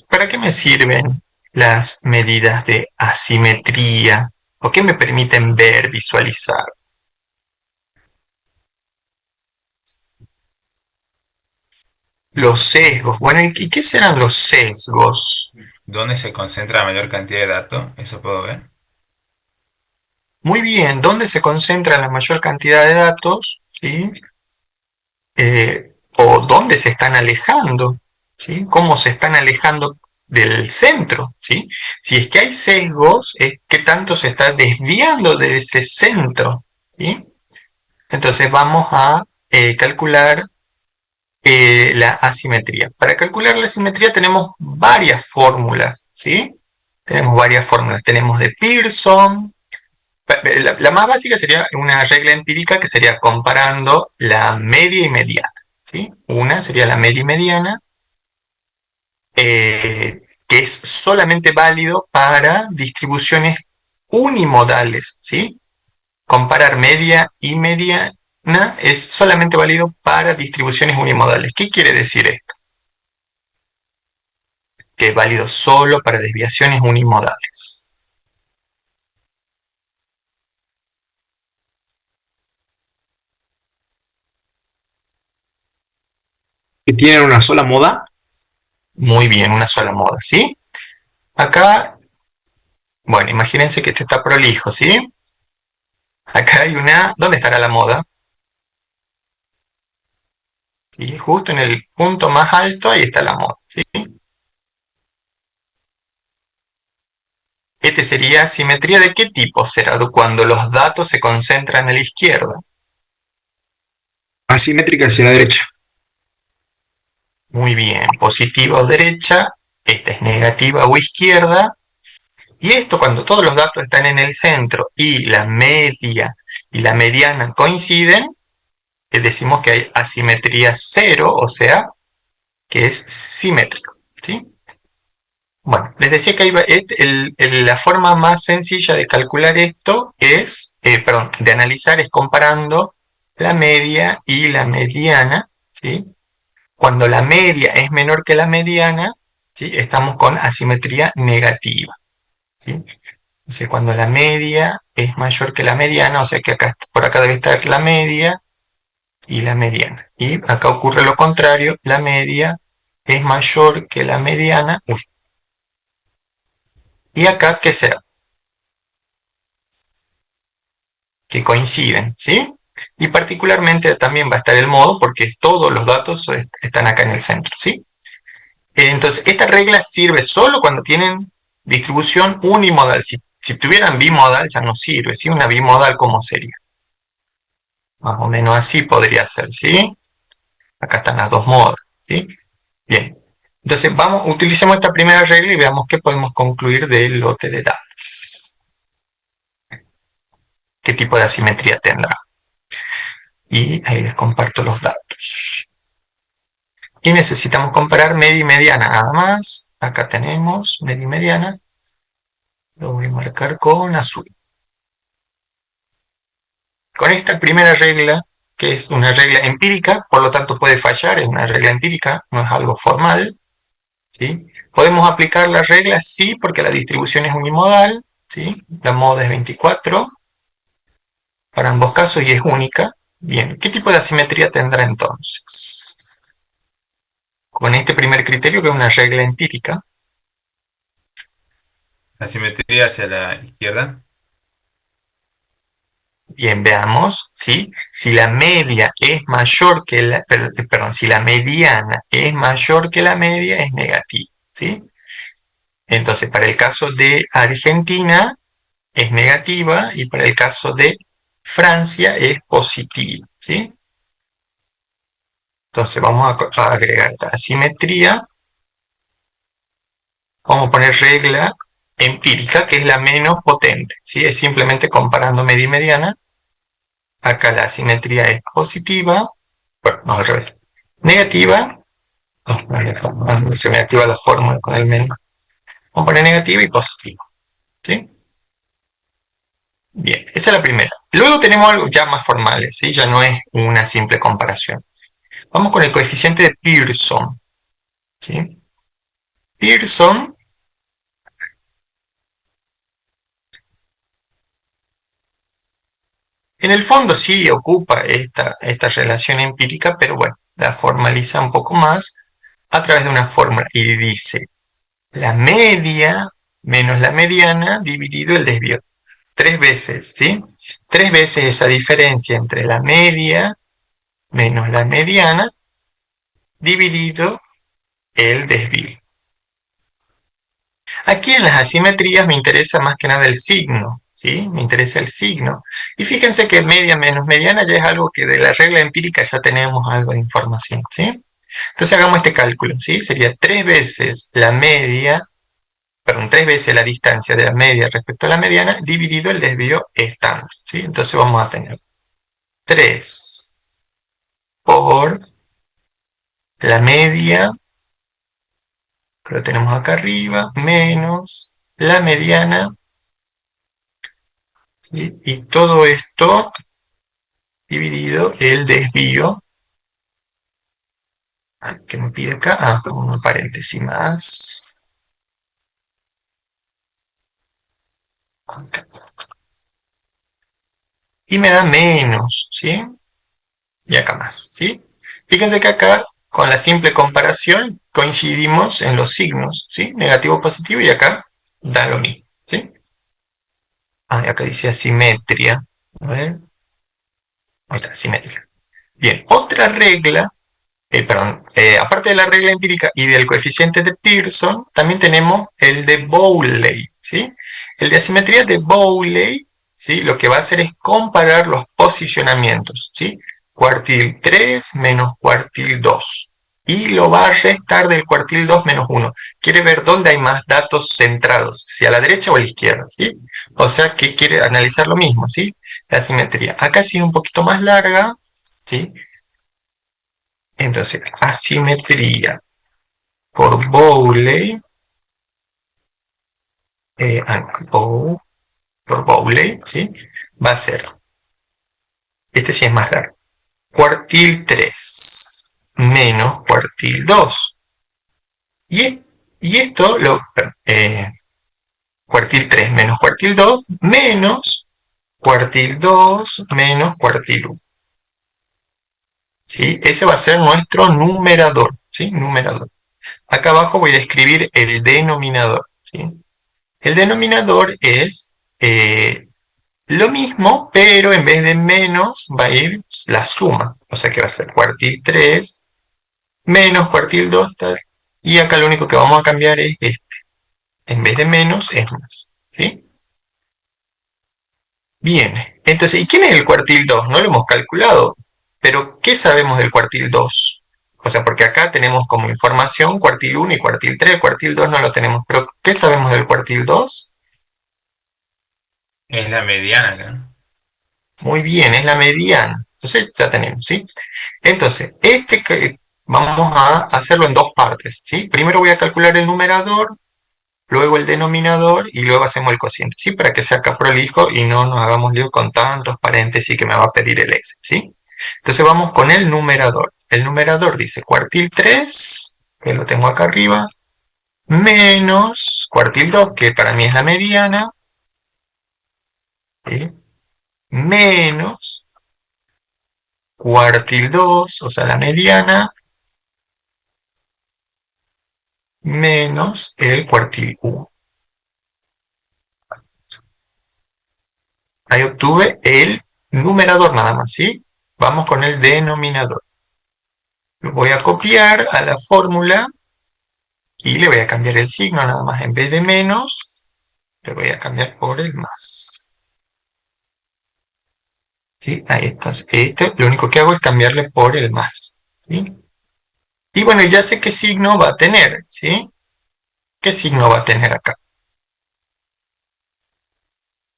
para qué me sirven las medidas de asimetría? ¿O qué me permiten ver, visualizar? Los sesgos. Bueno, ¿y qué serán los sesgos? ¿Dónde se concentra la mayor cantidad de datos? Eso puedo ver. Muy bien, ¿dónde se concentra la mayor cantidad de datos? ¿Sí? O dónde se están alejando, ¿sí? Cómo se están alejando del centro, ¿sí? Si es que hay sesgos, es qué tanto se está desviando de ese centro, ¿sí? Entonces vamos a calcular la asimetría. Para calcular la asimetría tenemos varias fórmulas, ¿sí? Tenemos varias fórmulas. Tenemos de Pearson. La más básica sería una regla empírica que sería comparando la media y mediana, ¿sí? Una sería la media y mediana, que es solamente válido para distribuciones unimodales, ¿sí? Comparar media y mediana es solamente válido para distribuciones unimodales. ¿Qué quiere decir esto? Que es válido solo para desviaciones unimodales. Que tienen una sola moda. Muy bien, una sola moda, ¿sí? Acá, bueno, imagínense que esto está prolijo, ¿sí? Acá hay una, ¿dónde estará la moda? ¿Sí? Justo en el punto más alto, ahí está la moda, ¿sí? Este sería simetría de qué tipo será cuando los datos se concentran a la izquierda. Asimétrica hacia la derecha. Muy bien, positiva o derecha, esta es negativa o izquierda, y esto cuando todos los datos están en el centro y la media y la mediana coinciden, decimos que hay asimetría cero, o sea, que es simétrico, ¿sí? Bueno, les decía que la forma más sencilla de calcular esto es, perdón, de analizar es comparando la media y la mediana, ¿sí? Cuando la media es menor que la mediana, ¿sí? Estamos con asimetría negativa, ¿sí? O sea, cuando la media es mayor que la mediana, o sea que acá, por acá debe estar la media y la mediana. Y acá ocurre lo contrario, la media es mayor que la mediana. Uy. Y acá, ¿qué será? Que coinciden, ¿sí? Y particularmente también va a estar el modo porque todos los datos están acá en el centro, ¿sí? Entonces, esta regla sirve solo cuando tienen distribución unimodal. Si tuvieran bimodal ya no sirve, ¿sí? Una bimodal, ¿cómo sería? Más o menos así podría ser, ¿sí? Acá están las dos modas, ¿sí? Bien. Entonces, utilicemos esta primera regla y veamos qué podemos concluir del lote de datos. ¿Qué tipo de asimetría tendrá? Y ahí les comparto los datos. Y necesitamos comparar media y mediana, nada más. Acá tenemos media y mediana. Lo voy a marcar con azul. Con esta primera regla, que es una regla empírica, por lo tanto puede fallar, es una regla empírica, no es algo formal, ¿sí? Podemos aplicar la regla, sí, porque la distribución es unimodal, ¿sí? La moda es 24, para ambos casos y es única. Bien, ¿qué tipo de asimetría tendrá entonces? Con este primer criterio, que es una regla empírica. Asimetría hacia la izquierda. Bien, veamos, ¿sí? Si la media es mayor que perdón, si la mediana es mayor que la media, es negativa, ¿sí? Entonces, para el caso de Argentina es negativa y para el caso de Francia es positiva, ¿sí? Entonces, vamos a agregar la asimetría. Vamos a poner regla empírica, que es la menos potente, ¿sí? Es simplemente comparando media y mediana. Acá la asimetría es positiva, bueno, no al revés, negativa, Se me activa la fórmula con el menos. Vamos a poner negativo y positivo. ¿Sí? Bien, esa es la primera. Luego tenemos algo ya más formales, ¿sí? Ya no es una simple comparación. Vamos con el coeficiente de Pearson. ¿Sí? Pearson en el fondo sí ocupa esta relación empírica, pero bueno, la formaliza un poco más a través de una fórmula y dice la media menos la mediana dividido el desvío. 3 veces, ¿sí? 3 veces esa diferencia entre la media menos la mediana dividido el desvío. Aquí en las asimetrías me interesa más que nada el signo, ¿sí? Me interesa el signo. Y fíjense que media menos mediana ya es algo que de la regla empírica ya tenemos algo de información, ¿sí? Entonces hagamos este cálculo, ¿sí? Sería 3 veces la media, perdón, 3 veces la distancia de la media respecto a la mediana dividido el desvío estándar, ¿sí? Entonces vamos a tener 3 por la media, que lo tenemos acá arriba, menos la mediana, ¿sí? Y todo esto dividido el desvío, que me pide acá, un paréntesis más, y me da menos, ¿sí? Y acá más, ¿sí? Fíjense que acá, con la simple comparación, coincidimos en los signos, ¿sí? Negativo, positivo, y acá da lo mismo, ¿sí? Acá dice asimetría, a ver, ahí está, asimetría. Bien, otra regla. Perdón, aparte de la regla empírica y del coeficiente de Pearson, también tenemos el de Bowley, ¿sí? El de asimetría de Bowley, ¿sí? Lo que va a hacer es comparar los posicionamientos, ¿sí? Cuartil 3 menos cuartil 2. Y lo va a restar del cuartil 2 menos 1. Quiere ver dónde hay más datos centrados, si a la derecha o a la izquierda, ¿sí? O sea que quiere analizar lo mismo, ¿sí? La asimetría. Acá sí un poquito más larga, ¿sí? Entonces, asimetría por Bowley, por Bowley, ¿sí? Va a ser, este sí es más largo, cuartil 3 menos cuartil 2. Y esto, cuartil 3 menos cuartil 2 menos cuartil 2 menos cuartil 1. ¿Sí? Ese va a ser nuestro numerador, ¿sí? Numerador. Acá abajo voy a escribir el denominador, ¿sí? El denominador es lo mismo, pero en vez de menos va a ir la suma. O sea que va a ser cuartil 3 menos cuartil 2. Y acá lo único que vamos a cambiar es este. En vez de menos es más, ¿sí? Bien, entonces, ¿y quién es el cuartil 2? No lo hemos calculado, pero ¿qué sabemos del cuartil 2? O sea, porque acá tenemos como información cuartil 1 y cuartil 3, cuartil 2 no lo tenemos, pero ¿qué sabemos del cuartil 2? Es la mediana, creo. Muy bien, es la mediana. Entonces ya tenemos, ¿sí? Entonces, vamos a hacerlo en dos partes, ¿sí? Primero voy a calcular el numerador, luego el denominador y luego hacemos el cociente, ¿sí? Para que sea acá prolijo y no nos hagamos lío con tantos paréntesis que me va a pedir el Excel, ¿sí? Entonces vamos con el numerador. El numerador dice cuartil 3, que lo tengo acá arriba, menos cuartil 2, que para mí es la mediana, ¿sí? Menos cuartil 2, o sea, la mediana, menos el cuartil 1. Ahí obtuve el numerador nada más, ¿sí? Vamos con el denominador. Lo voy a copiar a la fórmula y le voy a cambiar el signo nada más. En vez de menos, le voy a cambiar por el más. ¿Sí? Ahí está. Este, lo único que hago es cambiarle por el más. ¿Sí? Y bueno, ya sé qué signo va a tener, ¿sí? ¿Qué signo va a tener acá?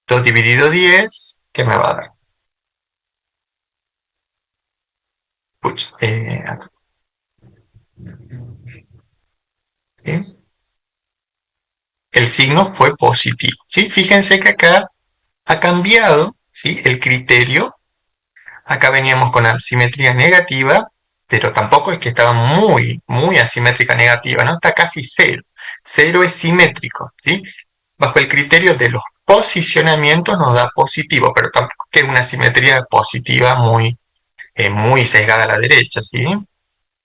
2 dividido 10, ¿qué me va a dar? Pucha, ¿sí? El signo fue positivo, ¿sí? Fíjense que acá ha cambiado, ¿sí?, el criterio. Acá veníamos con asimetría negativa, pero tampoco es que estaba muy asimétrica negativa, ¿no? Está casi cero. Cero es simétrico, ¿sí? Bajo el criterio de los posicionamientos nos da positivo, pero tampoco es que es una simetría positiva muy sesgada a la derecha, ¿sí?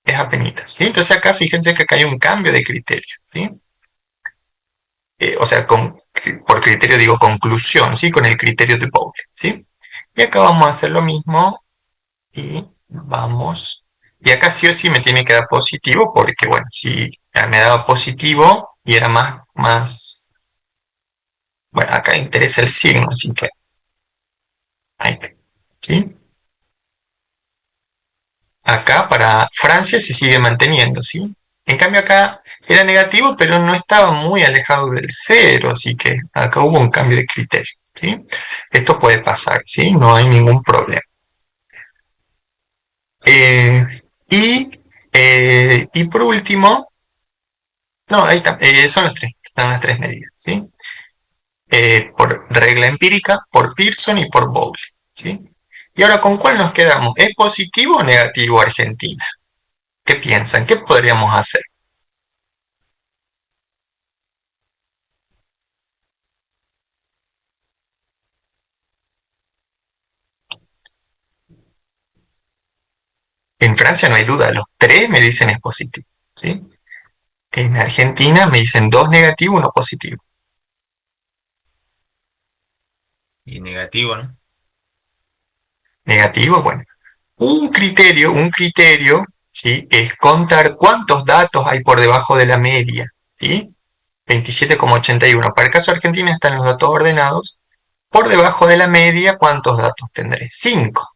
Es apenitas, ¿sí? Entonces acá fíjense que acá hay un cambio de criterio, ¿sí? O sea, por criterio digo conclusión, ¿sí? Con el criterio de Bowley, ¿sí? Y acá vamos a hacer lo mismo y vamos. Y acá sí o sí me tiene que dar positivo porque, bueno, si me daba positivo y era más. Bueno, acá interesa el signo, así que ahí está, ¿sí? Acá para Francia se sigue manteniendo, ¿sí? En cambio acá era negativo, pero no estaba muy alejado del cero, así que acá hubo un cambio de criterio, ¿sí? Esto puede pasar, ¿sí? No hay ningún problema. Eh, y, y por último, no, ahí está, son las tres, están las tres medidas, ¿sí? Por regla empírica, por Pearson y por Bowley, ¿sí? Y ahora, ¿con cuál nos quedamos? ¿Es positivo o negativo Argentina? ¿Qué piensan? ¿Qué podríamos hacer? En Francia no hay duda, los tres me dicen es positivo, ¿sí? En Argentina me dicen dos negativo, uno positivo. Y negativo, ¿no? Negativo, bueno. Un criterio, ¿sí?, es contar cuántos datos hay por debajo de la media, ¿sí? 27,81. Para el caso de Argentina están los datos ordenados. Por debajo de la media, ¿cuántos datos tendré? 5.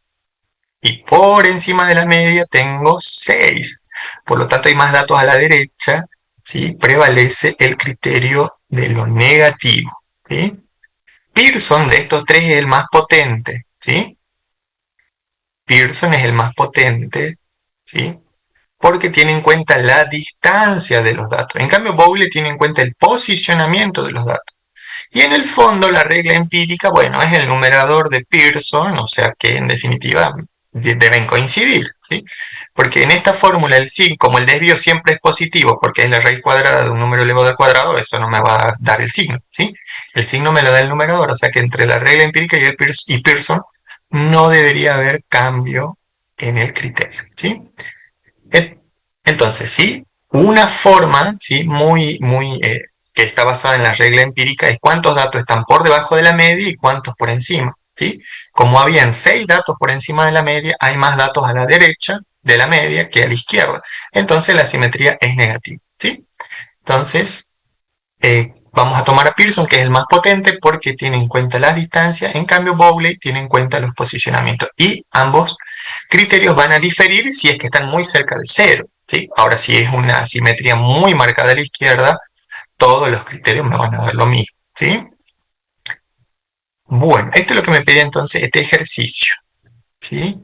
Y por encima de la media tengo 6. Por lo tanto, hay más datos a la derecha, ¿sí? Prevalece el criterio de lo negativo, ¿sí? Pearson de estos tres es el más potente, ¿sí? Pearson es el más potente, ¿sí? Porque tiene en cuenta la distancia de los datos. En cambio, Bowley tiene en cuenta el posicionamiento de los datos. Y en el fondo, la regla empírica, bueno, es el numerador de Pearson, o sea que en definitiva deben coincidir, ¿sí? Porque en esta fórmula, el signo, como el desvío siempre es positivo, porque es la raíz cuadrada de un número elevado al cuadrado, eso no me va a dar el signo, ¿sí? El signo me lo da el numerador, o sea que entre la regla empírica y Pearson no debería haber cambio en el criterio, ¿sí? Entonces, sí, una forma, ¿sí?, que está basada en la regla empírica es cuántos datos están por debajo de la media y cuántos por encima, ¿sí? Como habían 6 datos por encima de la media, hay más datos a la derecha de la media que a la izquierda. Entonces la simetría es negativa, ¿sí? Entonces, vamos a tomar a Pearson, que es el más potente, porque tiene en cuenta las distancias. En cambio, Bowley tiene en cuenta los posicionamientos. Y ambos criterios van a diferir si es que están muy cerca de cero, ¿sí? Ahora, si es una asimetría muy marcada a la izquierda, todos los criterios me van a dar lo mismo, ¿sí? Bueno, esto es lo que me pedía entonces este ejercicio, ¿sí?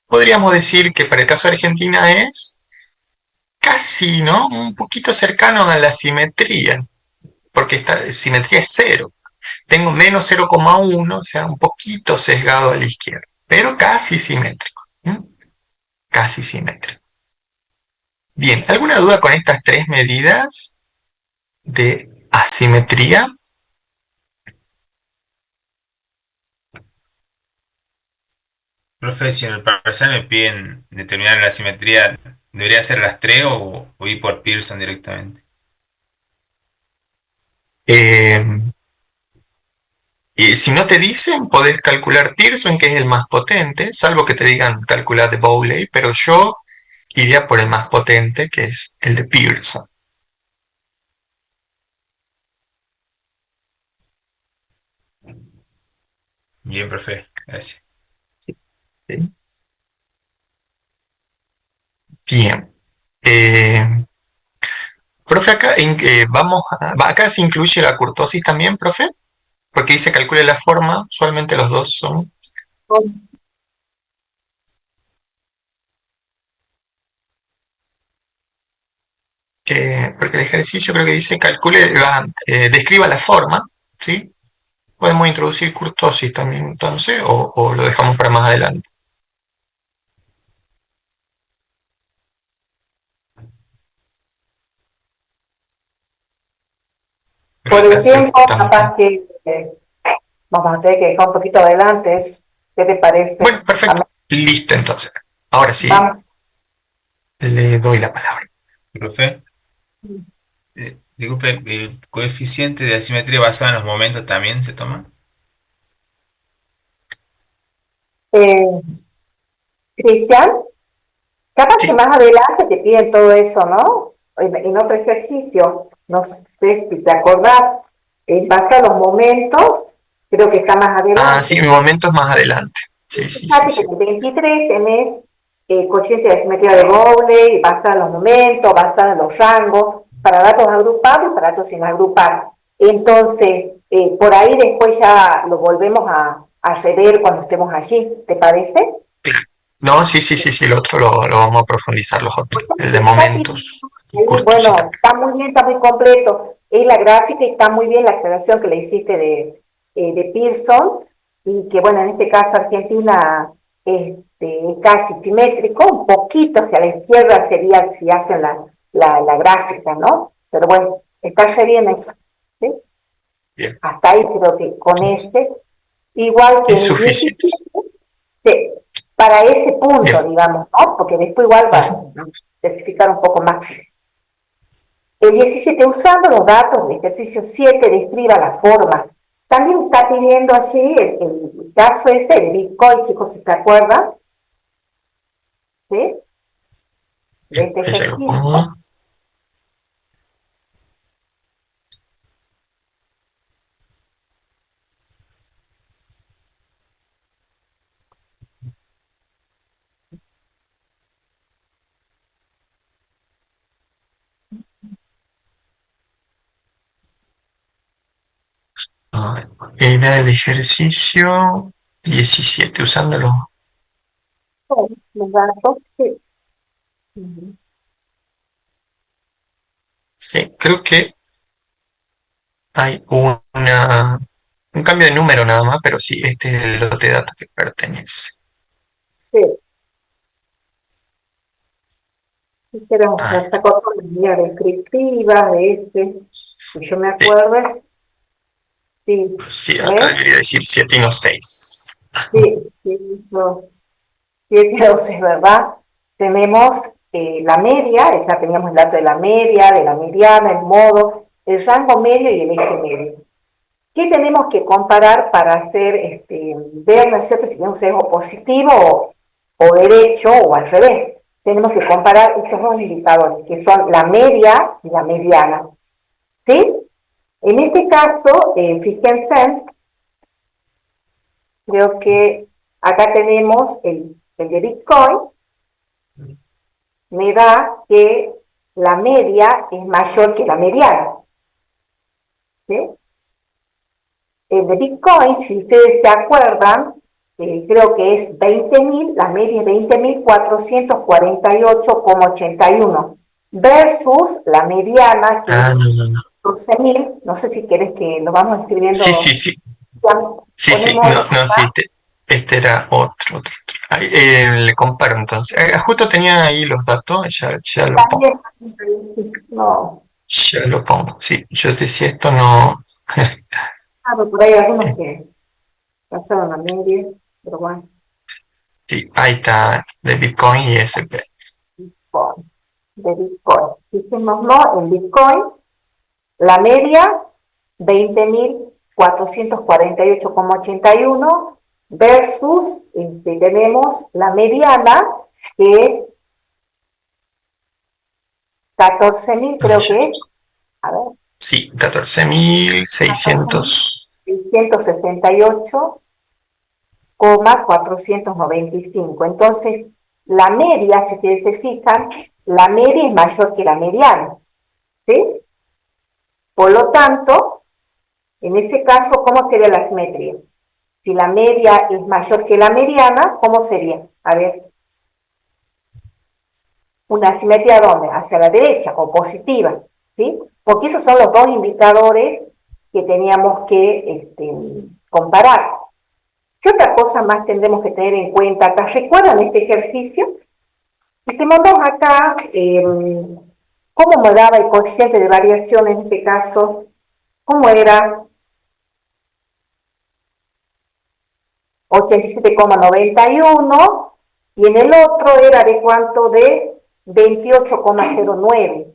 Podríamos decir que para el caso de Argentina es casi, ¿no?, un poquito cercano a la simetría, porque esta simetría es cero. Tengo menos 0,1, o sea, un poquito sesgado a la izquierda, pero casi simétrico, ¿sí? Casi simétrico. Bien, ¿alguna duda con estas tres medidas de asimetría? Profe, si en el parcial me piden determinar la simetría, ¿debería ser las tres o ir por Pearson directamente? Eh, y si no te dicen, podés calcular Pearson, que es el más potente, salvo que te digan calcular de Bowley, pero yo iría por el más potente, que es el de Pearson, Bien, profe, gracias. ¿sí? Bien. Profe, acá, acá se incluye la curtosis también, profe, porque dice calcule la forma, usualmente los dos son. porque el ejercicio creo que dice calcule, describa la forma, ¿sí? Podemos introducir kurtosis también entonces, o lo dejamos para más adelante. Por el tiempo, Estamos capaz que vamos a tener que dejar un poquito adelante. ¿Qué te parece? Bueno, perfecto. Listo, entonces. Ahora sí, Vamos. le doy la palabra. Profe, disculpe, ¿el coeficiente de asimetría basado en los momentos también se toma? Eh, Cristian, capaz que Sí. más adelante te piden todo eso, ¿no? En otro ejercicio, no sé si te acordás, en base a los momentos, creo que está más Ah, sí, adelante. mi momento es más adelante. Sí, sí, sí, Fíjate que sí. en el 23 tenés cociente de asimetría de Bowley, basada en los momentos, basada en los rangos, para datos agrupados y para datos sin agrupar. Entonces, por ahí después ya lo volvemos a rever cuando estemos allí, ¿te parece? No, sí, sí, sí, sí, el otro lo vamos a profundizar los otros. El de Está tipo, momentos y curtos y bueno, tal. está muy bien, está muy completo. Es la gráfica y está muy bien la aclaración que le hiciste de Pearson, y que bueno, en este caso Argentina es casi simétrico, un poquito hacia la izquierda sería si hacen la gráfica, ¿no? Pero bueno, está re bien eso, ¿sí? Bien. Hasta ahí creo que con este, igual que Es en el suficiente. 17, sí, para ese punto, Bien. digamos, ¿no? Porque después igual va a Ujú. especificar un poco más. El 17, usando los datos del ejercicio 7, describa la forma. También está pidiendo allí el caso ese de Bitcoin, chicos, si te acuerdan, ¿sí? De Bien, este ahí ya lo ejercicio. pongo. Era el ejercicio 17, usándolo. Los datos, sí. Ujú. Sí, creo que hay un cambio de número nada más, pero sí, este es el lote de datos que pertenece. Sí, sí, queremos Ahí ya está. sacó con la línea descriptiva de este, Sí, si yo me acuerdo, sí, sí, acá ¿ves? debería decir 7 y no 6. Sí, sí, eso. 7, 12, ¿verdad? Tenemos la media, ya teníamos el dato de la media, de la mediana, el modo, el rango medio y el eje medio. ¿Qué tenemos que comparar para hacer, ver, ¿no es cierto?, si tenemos sesgo positivo o derecho o al revés? Tenemos que comparar estos dos indicadores, que son la media y la mediana. ¿Sí? En este caso, fíjense, creo que acá tenemos el de Bitcoin, me da que la media es mayor que la mediana. ¿Sí? El de Bitcoin, si ustedes se acuerdan, creo que es 20.000, la media es 20.448,81 versus la mediana que es Ah, no, no, no. 14.000. No sé si querés que lo vamos Sí, sí, escribiendo, sí. ya Sí, sí. ponemos No, no, sí, acá. este era otro. Ahí, le comparo entonces. Justo tenía ahí los datos, ya lo pongo. También, no, Ya lo pongo. Sí, yo decía esto no. claro, por ahí algunos que pasaron la media, pero bueno, Sí, ahí está de Bitcoin y SP. Bitcoin, de Bitcoin. Fijémonos en Bitcoin. La media, 20.448,81 versus, tenemos la mediana, que es 14.000, Ah, creo que es, a ver, sí, 14.600. 14.668,495. Entonces, la media, si ustedes se fijan, la media es mayor que la mediana, ¿sí? Por lo tanto, en ese caso, ¿cómo sería la simetría? Si la media es mayor que la mediana, ¿cómo sería? A ver, una asimetría ¿dónde? Hacia la derecha o positiva, ¿sí? Porque esos son los dos indicadores que teníamos que comparar. ¿Qué otra cosa más tendremos que tener en cuenta acá? ¿Recuerdan este ejercicio? Y tenemos acá cómo me daba el coeficiente de variación en este caso, cómo era 87,91 y en el otro era de cuánto de 28,09.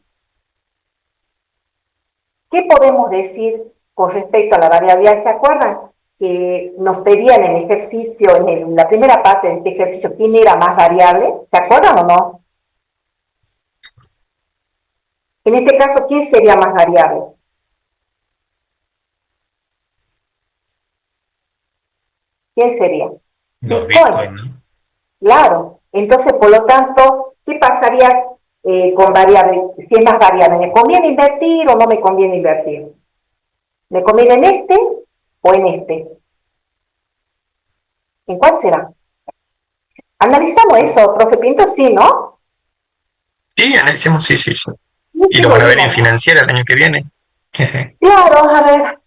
¿Qué podemos decir con respecto a la variabilidad? ¿Se acuerdan que nos pedían en el ejercicio, en la primera parte de este ejercicio, quién era más variable? ¿Se acuerdan o no? En este caso, ¿quién sería más variable? ¿Quién sería? Los Bitcoin. Bitcoin, ¿no? Claro. Entonces, por lo tanto, ¿qué pasaría con variable? Si es más variable, ¿me conviene invertir o no me conviene invertir? ¿Me conviene en este o en este? ¿En cuál será? Analizamos eso, profe Pinto, sí, ¿no? Sí, analicemos, sí. Sí, Y sí, lo lo van a ver en vimos. financiera el año que viene. Claro, a ver,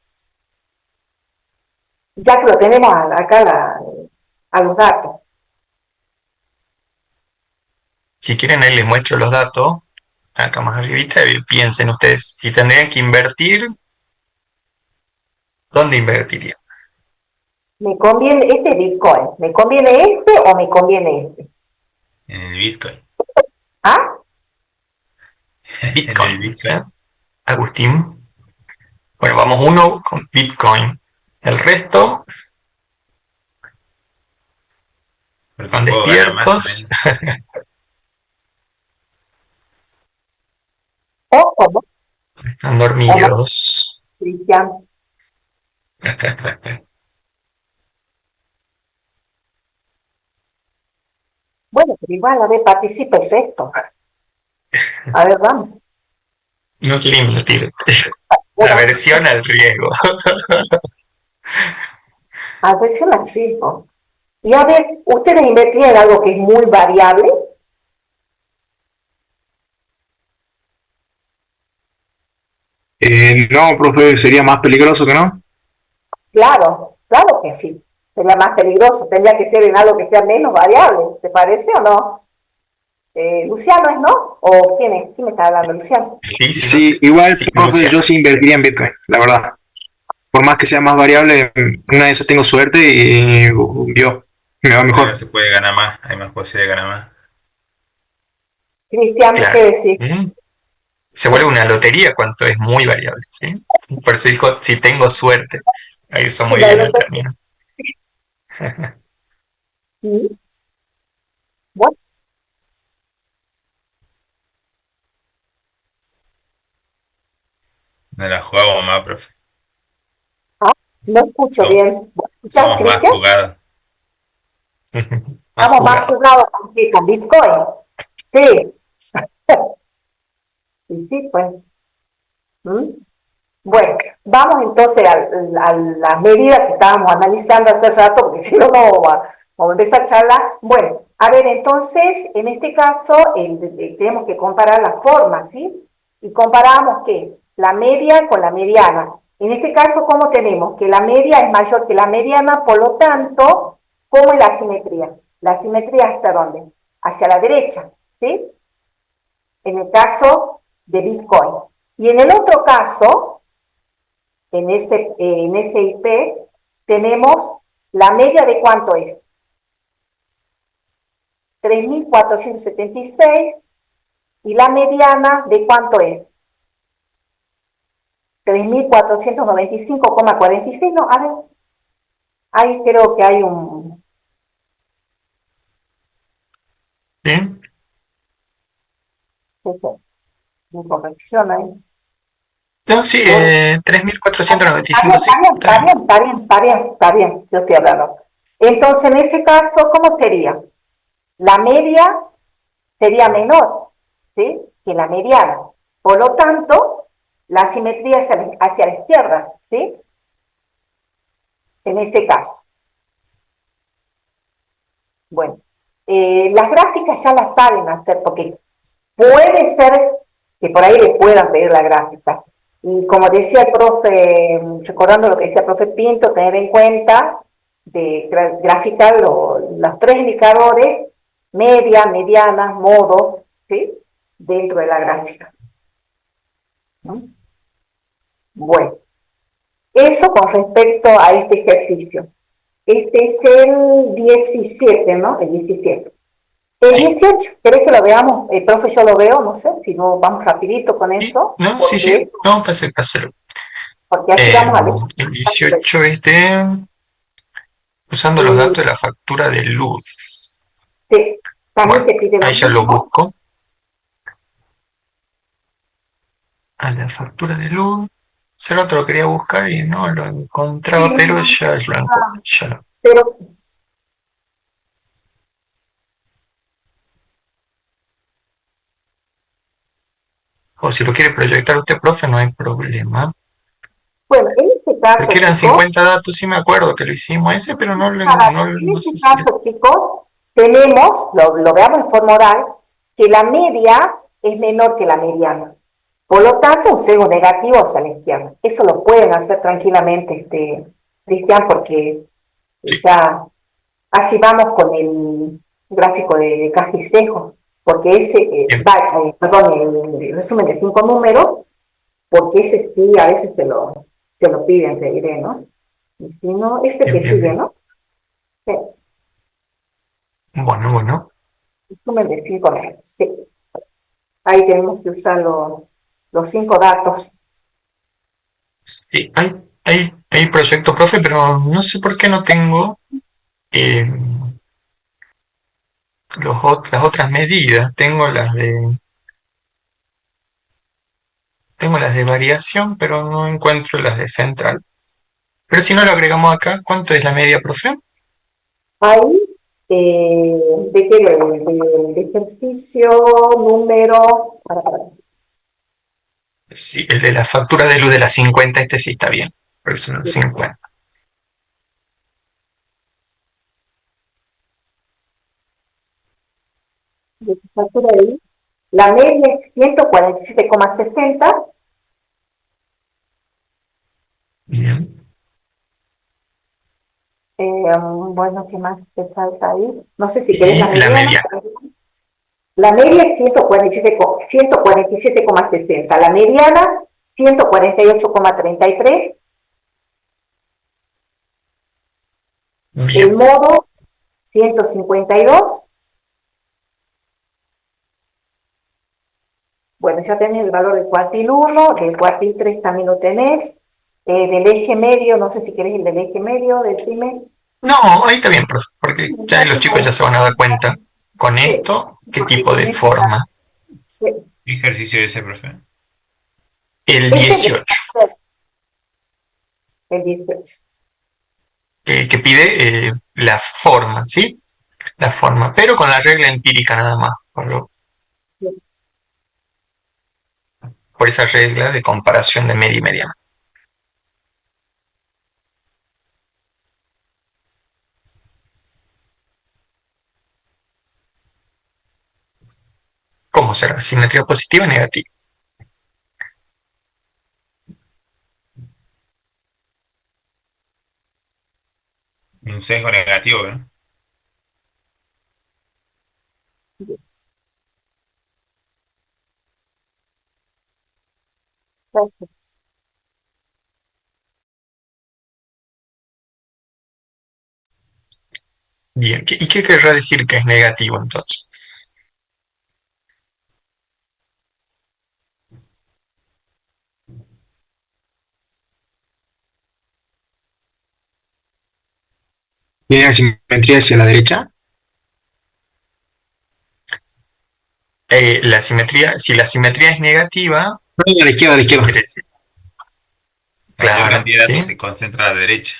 ya que lo tenemos acá a los datos. Si quieren, ahí les muestro los datos. Acá más arribita, y piensen ustedes, si tendrían que invertir, ¿dónde invertirían? ¿Me conviene este Bitcoin? ¿Me conviene este o me conviene este? En el Bitcoin. ¿Ah? En el Bitcoin, dice Bitcoin. Agustín. Bueno, vamos uno con Bitcoin. El resto Porque están puedo ganar más o despiertos, menos. ¿O cómo? están ¿O no, dormidos. Cristian? Bueno, pero igual, a ver, participa el resto. A ver, vamos. No quiere invertir. Bueno, Aversión al riesgo. atención al riesgo. Y a ver, ¿ustedes invertirían en algo que es muy variable? No, profe, sería más peligroso que no. Claro, claro que sí. Sería más peligroso. Tendría que ser en algo que sea menos variable. ¿Te parece o no? Luciano es, ¿no? ¿O quién es? ¿Quién me está hablando? Luciano. Sí, sí, no Sí, sé. igual, Sí, profe, Luciano. yo sí invertiría en Bitcoin, la verdad. Por más que sea más variable, una de esas tengo suerte y yo me va Claro, mejor. se puede ganar más. Hay más posibilidad de ganar más. Cristian, ¿qué Claro. decís? Se vuelve una lotería cuando es muy variable, ¿sí? Por eso dijo, si tengo suerte. Ahí usó muy bien el término. Bueno, No la jugamos más, profe. ah, no escucho Somos, bien. ¿Escuchás, somos más Cristian? jugados. Más Estamos más jugados. jugados con, ¿qué? Con Bitcoin. Sí, y sí, pues. ¿Mm? Bueno, vamos entonces a las medidas que estábamos analizando hace rato, porque si no, no vamos a empezar a charlar. Bueno, a ver, entonces, en este caso, tenemos que comparar las formas, ¿sí? Y comparamos, ¿qué? La media con la mediana. En este caso, ¿cómo tenemos? Que la media es mayor que la mediana, por lo tanto, ¿cómo es la asimetría? La asimetría hacia dónde? Hacia la derecha, ¿sí? En el caso de Bitcoin. Y en el otro caso, en ese IP, tenemos la media de cuánto es. 3.476 y la mediana de cuánto es. 3.495,46. No, a ver, ahí creo que hay ¿Sí? una corrección ahí. No, sí, Bueno, 3.495, sí, está bien. está bien, yo estoy hablando. Entonces, en este caso, ¿cómo sería? La media sería menor, ¿sí? Que la mediana. Por lo tanto, la simetría es hacia la izquierda, ¿sí? En este caso. Bueno, las gráficas ya las saben hacer porque puede ser que por ahí le puedan pedir la gráfica. Y como decía el profe, recordando lo que decía el profe Pinto, tener en cuenta de graficar los tres indicadores, media, mediana, modo, ¿sí? Dentro de la gráfica. ¿No? Bueno, eso con respecto a este ejercicio. Este es el 17, ¿no? El 17. El Sí, 18, ¿querés que lo veamos? El profe, yo lo veo, no sé, si no vamos rapidito con sí, eso, no, sí, sí, no, páselo. porque así vamos a ver. El 18 es de usando los Y datos de la factura de luz. también Bueno, te pide lo ahí ya lo mismo. busco. A la factura de luz. Hace rato lo quería buscar y no lo encontraba, pero ya lo encuentro. Ya lo. Pero O si lo quiere proyectar usted, profe, no hay problema. bueno, en este caso, Porque eran chicos, 50 datos, sí me acuerdo que lo hicimos ese, pero no, en no este sé si. caso, chicos, tenemos, lo veamos en forma oral, que la media es menor que la mediana. Por lo tanto, un sesgo negativo hacia la izquierda. Eso lo pueden hacer tranquilamente, Cristian, porque Sí, ya así vamos con el gráfico de caja y cejo, porque ese, bien, perdón, el resumen de 5 números, porque ese sí a veces te lo piden, te diré, ¿no? Y si no, este bien, que bien, sigue, bien. ¿no? Sí, Bueno, bueno. resumen de 5 números, sí. Ahí tenemos que usar los 5 datos. Sí, hay proyecto, profe, pero no sé por qué no tengo eh, las otras medidas. Tengo las de variación, pero no encuentro las de central. Pero si no lo agregamos acá, ¿cuánto es la media, profe? Ahí, ¿de qué? De ejercicio número, Sí, el de la factura de luz de las 50, este sí está bien. Por eso no 50. de factura ahí. La media es 147,60. Bien. Bueno, ¿qué más te falta ahí? No sé si querés la Y la mediana. media. La media es 147,60. La mediana, 148,33. El Bien. modo, 152. Bueno, ya tenés el valor del cuartil 1, del cuartil 3 también lo tenés. Del eje medio, no sé si querés el del eje medio, decime. No, ahí está bien, profe, porque ya los chicos ya se van a dar cuenta con esto qué Porque tipo de tenés forma. ¿Qué ejercicio ese, profe? El ese es 18, el 18. que pide la forma, ¿sí? La forma, pero con la regla empírica nada más, por esa regla de comparación de media y mediana. ¿Cómo será? ¿Simetría positiva o negativa? Un sesgo negativo, ¿no? Bien, ¿y qué querrá decir que es negativo entonces? Tiene asimetría hacia la derecha. La simetría, si la simetría es negativa, No, a la izquierda, a la ¿qué izquierda. quiere decir? La mayor Claro, cantidad de datos ¿sí? se concentra a la derecha.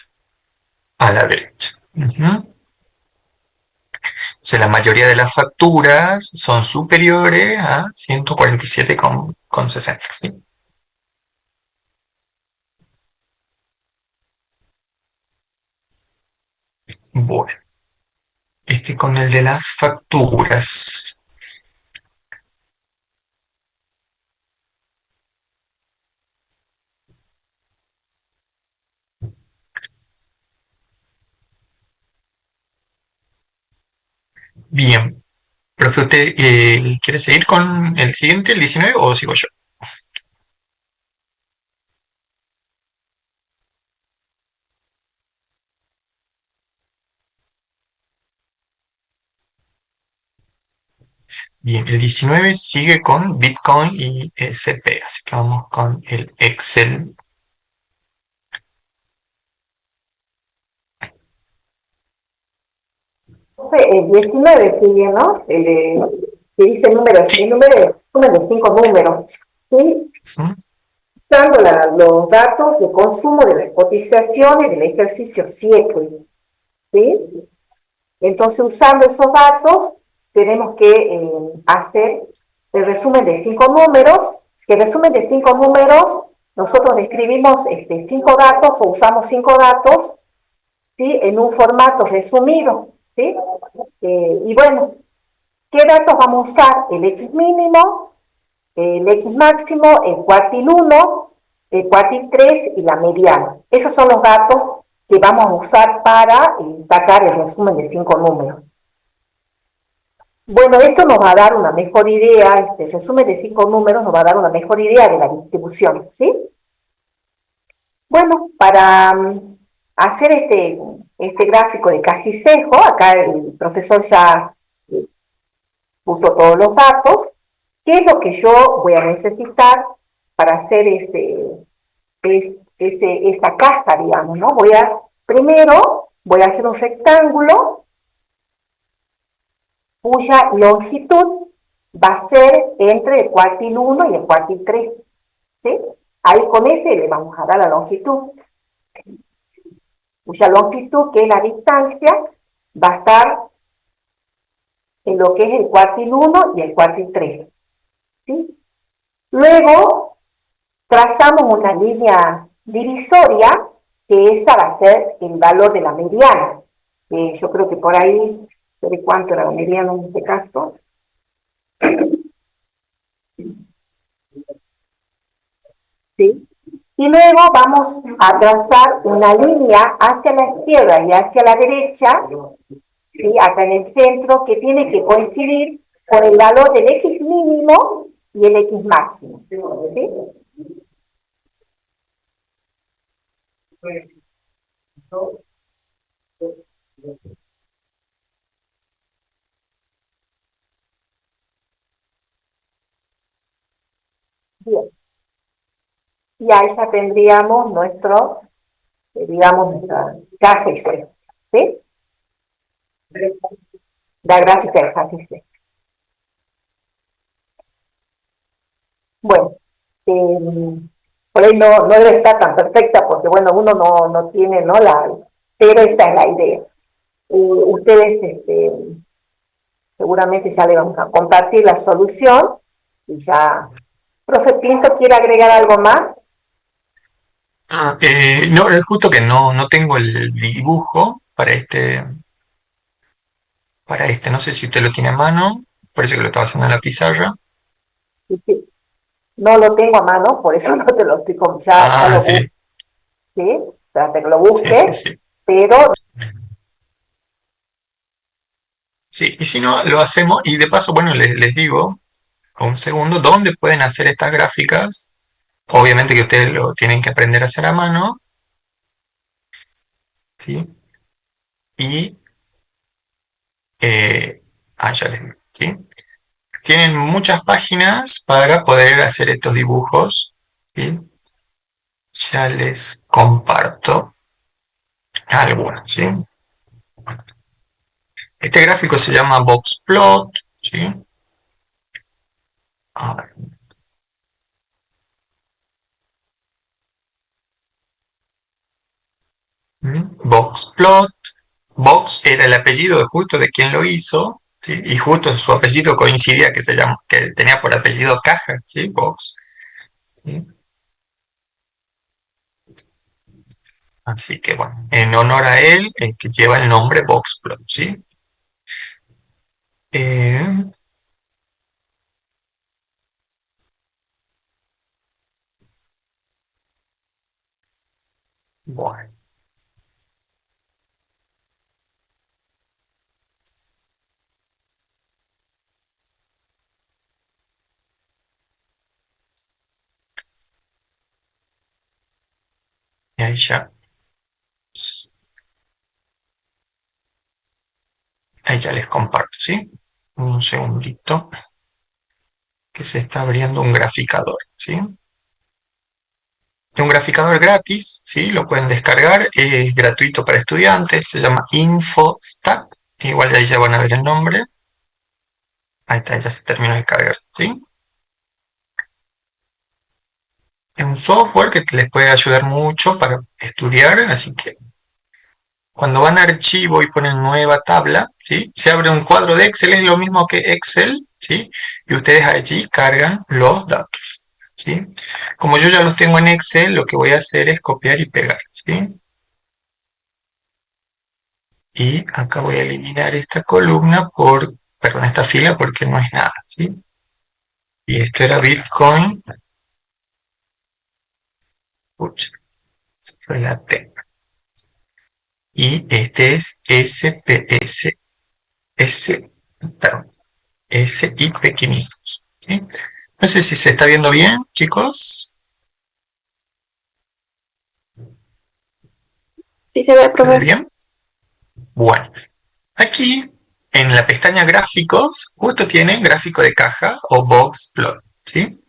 A la derecha. Ujú. O sea, la mayoría de las facturas son superiores a 147,60, ¿sí? Bueno, con el de las facturas. Bien. Profe, ¿usted quiere seguir con el siguiente, el 19, o sigo yo? Bien, el 19 sigue con Bitcoin y SP, así que vamos con el Excel. El 19 sigue, ¿no? Que dice números, Sí. el número de 5 números. ¿Sí? ¿Mm? Dando los datos de consumo de las cotizaciones del ejercicio 7. ¿Sí? Entonces, usando esos datos, tenemos que hacer el resumen de 5 números. Que el resumen de 5 números, nosotros describimos 5 datos o usamos 5 datos, ¿sí? En un formato resumido. ¿Sí? Y bueno, ¿qué datos vamos a usar? El X mínimo, el X máximo, el cuartil 1, el cuartil 3 y la mediana. Esos son los datos que vamos a usar para sacar el resumen de 5 números. Bueno, esto nos va a dar una mejor idea, este resumen de 5 números nos va a dar una mejor idea de la distribución, ¿sí? Bueno, para hacer este gráfico de casticejo, acá el profesor ya puso todos los datos. ¿Qué es lo que yo voy a necesitar para hacer esa caja, digamos, ¿no? Primero voy a hacer un rectángulo cuya longitud va a ser entre el cuartil 1 y el cuartil 3, ¿sí? Ahí con ese le vamos a dar la longitud, cuya longitud, que es la distancia, va a estar en lo que es el cuartil 1 y el cuartil 3, ¿sí? Luego trazamos una línea divisoria, que esa va a ser el valor de la mediana. Yo creo que por ahí, no sé cuánto era la mediana en este caso. ¿Sí? Y luego vamos a trazar una línea hacia la izquierda y hacia la derecha, ¿sí? Acá en el centro, que tiene que coincidir con el valor del X mínimo y el X máximo. ¿Sí? Bien. Y ahí ya tendríamos digamos, nuestra caja Excel, ¿sí? La gráfica de caja Excel. Bueno, por ahí no debe estar tan perfecta porque, bueno, uno no tiene, ¿no? Pero esta es la idea. Ustedes seguramente ya le vamos a compartir la solución y ya. Profe Pinto, ¿quiere agregar algo más? No, es justo que no tengo el dibujo para este, no sé si usted lo tiene a mano, parece que lo estaba haciendo en la pizarra. Sí, no lo tengo a mano, por eso no te lo estoy ya Ah, lo busqué, sí, ¿sí? Espérate que lo sí, sí, busque, sí. pero Sí, y si no, lo hacemos, y de paso, bueno, les digo, un segundo, dónde pueden hacer estas gráficas. Obviamente que ustedes lo tienen que aprender a hacer a mano, ¿sí? Y, ya les digo, ¿sí? Tienen muchas páginas para poder hacer estos dibujos, ¿sí? Ya les comparto algunas, ¿sí? Este gráfico se llama Boxplot, ¿sí? A ver, Boxplot. Box era el apellido de justo de quien lo hizo, ¿sí? Y justo su apellido coincidía que tenía por apellido Caja, ¿sí? Box, ¿sí? Así que bueno, en honor a él, que lleva el nombre Boxplot, ¿sí? Eh, bueno, Y ahí ya les comparto, ¿sí? Un segundito, que se está abriendo un graficador, ¿sí? Es un graficador gratis, ¿sí? Lo pueden descargar, es gratuito para estudiantes, se llama InfoStat, igual ahí ya van a ver el nombre. Ahí está, ya se terminó de cargar, ¿sí? Es un software que les puede ayudar mucho para estudiar, así que cuando van a archivo y ponen nueva tabla, ¿sí? Se abre un cuadro de Excel, es lo mismo que Excel, ¿sí? Y ustedes allí cargan los datos, ¿sí? Como yo ya los tengo en Excel, lo que voy a hacer es copiar y pegar, ¿sí? Y acá voy a eliminar esta columna perdón, esta fila porque no es nada, ¿sí? Y esto era Bitcoin, pucha, fue la T. Y este es SPS, perdón, SIP 500, ¿sí? No sé si se está viendo bien, chicos. Sí se ve, ¿Se ve profe. bien? Bueno, aquí en la pestaña gráficos, justo tienen gráfico de caja o box plot, ¿sí?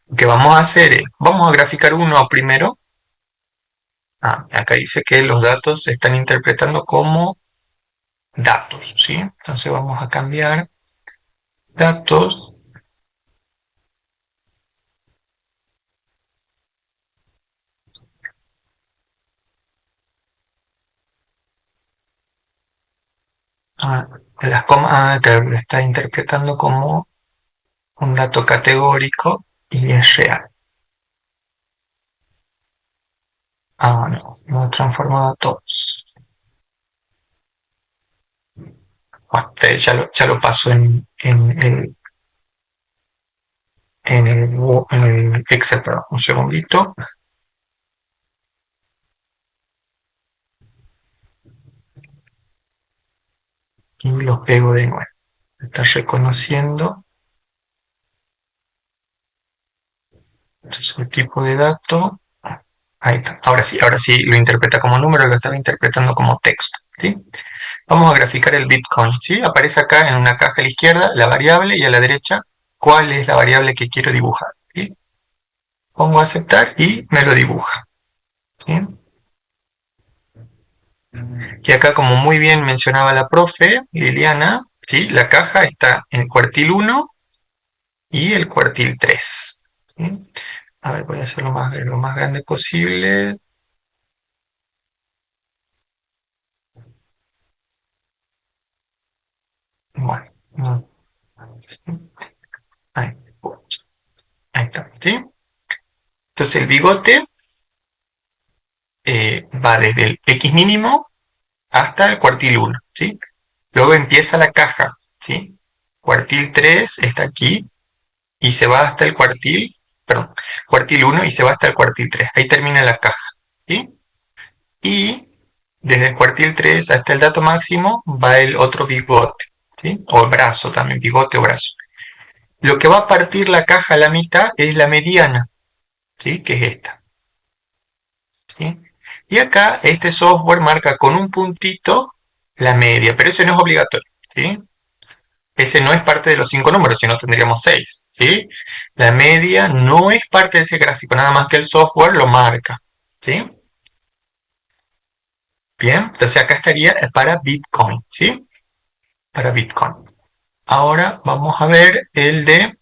Lo que vamos a hacer es, vamos a graficar uno primero. Acá dice que los datos se están interpretando como datos, ¿sí? Entonces vamos a cambiar datos a las comas, claro, lo está interpretando como un dato categórico y es real. No, no he transformado a todos. Bueno, ya lo paso en el Excel, perdón, un segundito. Y lo pego de nuevo. Está reconociendo. Entonces el tipo de dato. Ahí está. Ahora sí lo interpreta como número, lo estaba interpretando como texto, ¿sí? Vamos a graficar el Bitcoin, ¿sí? Aparece acá en una caja a la izquierda la variable y a la derecha cuál es la variable que quiero dibujar, ¿sí? Pongo a aceptar y me lo dibuja, ¿sí? Y acá, como muy bien mencionaba la profe Liliana, ¿sí? La caja está en el cuartil 1 y el cuartil 3, ¿sí? A ver, voy a hacerlo lo más grande posible. Bueno, no. Ahí, ahí está, ¿sí? Entonces el bigote va desde el X mínimo hasta el cuartil 1, ¿sí? Luego empieza la caja, ¿sí? Cuartil 3 está aquí y se va hasta el cuartil 1 y se va hasta el cuartil 3. Ahí termina la caja, ¿sí? Y desde el cuartil 3 hasta el dato máximo va el otro bigote, ¿sí? O brazo también, bigote o brazo. Lo que va a partir la caja a la mitad es la mediana, ¿sí? Que es esta, ¿sí? Y acá este software marca con un puntito la media, pero eso no es obligatorio, ¿sí? Ese no es parte de los 5 números, si no tendríamos 6, ¿sí? La media no es parte de ese gráfico, nada más que el software lo marca, ¿sí? Bien, entonces acá estaría para Bitcoin, ¿sí? Para Bitcoin. Ahora vamos a ver eh,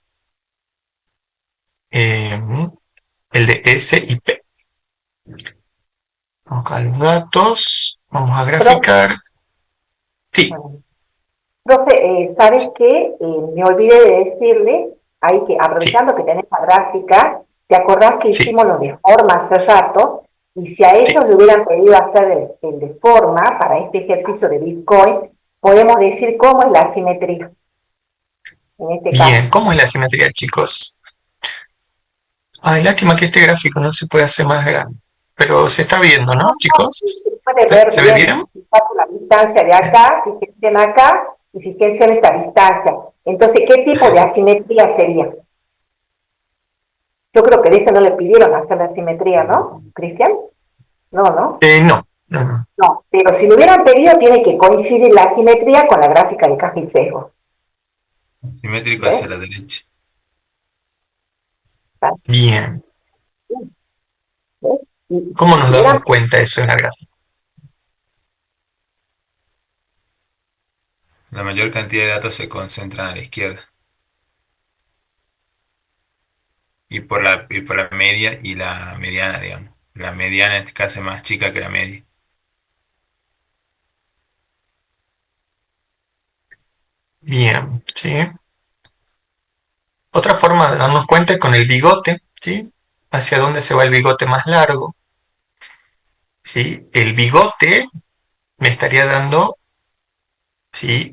el de SIP. Vamos a los datos, vamos a graficar. Sí, Profe, ¿sabes qué? Me olvidé de decirle, ahí que sí, aprovechando que tenés la gráfica, ¿te acordás que sí, hicimos lo de forma hace rato? Y si a sí. ellos le hubieran pedido hacer el de forma para este ejercicio de Bitcoin, podemos decir cómo es la simetría en este caso. Bien, ¿cómo es la simetría, chicos? Ay, lástima que este gráfico no se puede hacer más grande. Pero se está viendo, ¿no, chicos? Se puede ver ¿Se ve bien, bien? fíjate la distancia de acá, fíjense en acá y fíjense en esta distancia. Entonces, ¿qué tipo de asimetría sería? Yo creo que de esto no le pidieron hacer la asimetría, ¿no, Cristian? No, no, No, no, no. no. Pero si lo hubieran pedido, tiene que coincidir la simetría con la gráfica de caja y sesgo. Simétrico ¿Ves? hacia la derecha. Bien. ¿Ves? Y ¿Cómo nos si damos hubieran, cuenta de eso en la gráfica? La mayor cantidad de datos se concentran a la izquierda. Y por la media y la mediana, digamos. La mediana en este caso es más chica que la media. Bien, ¿sí? Otra forma de darnos cuenta es con el bigote, ¿sí? Hacia dónde se va el bigote más largo, ¿sí? El bigote me estaría dando, ¿sí?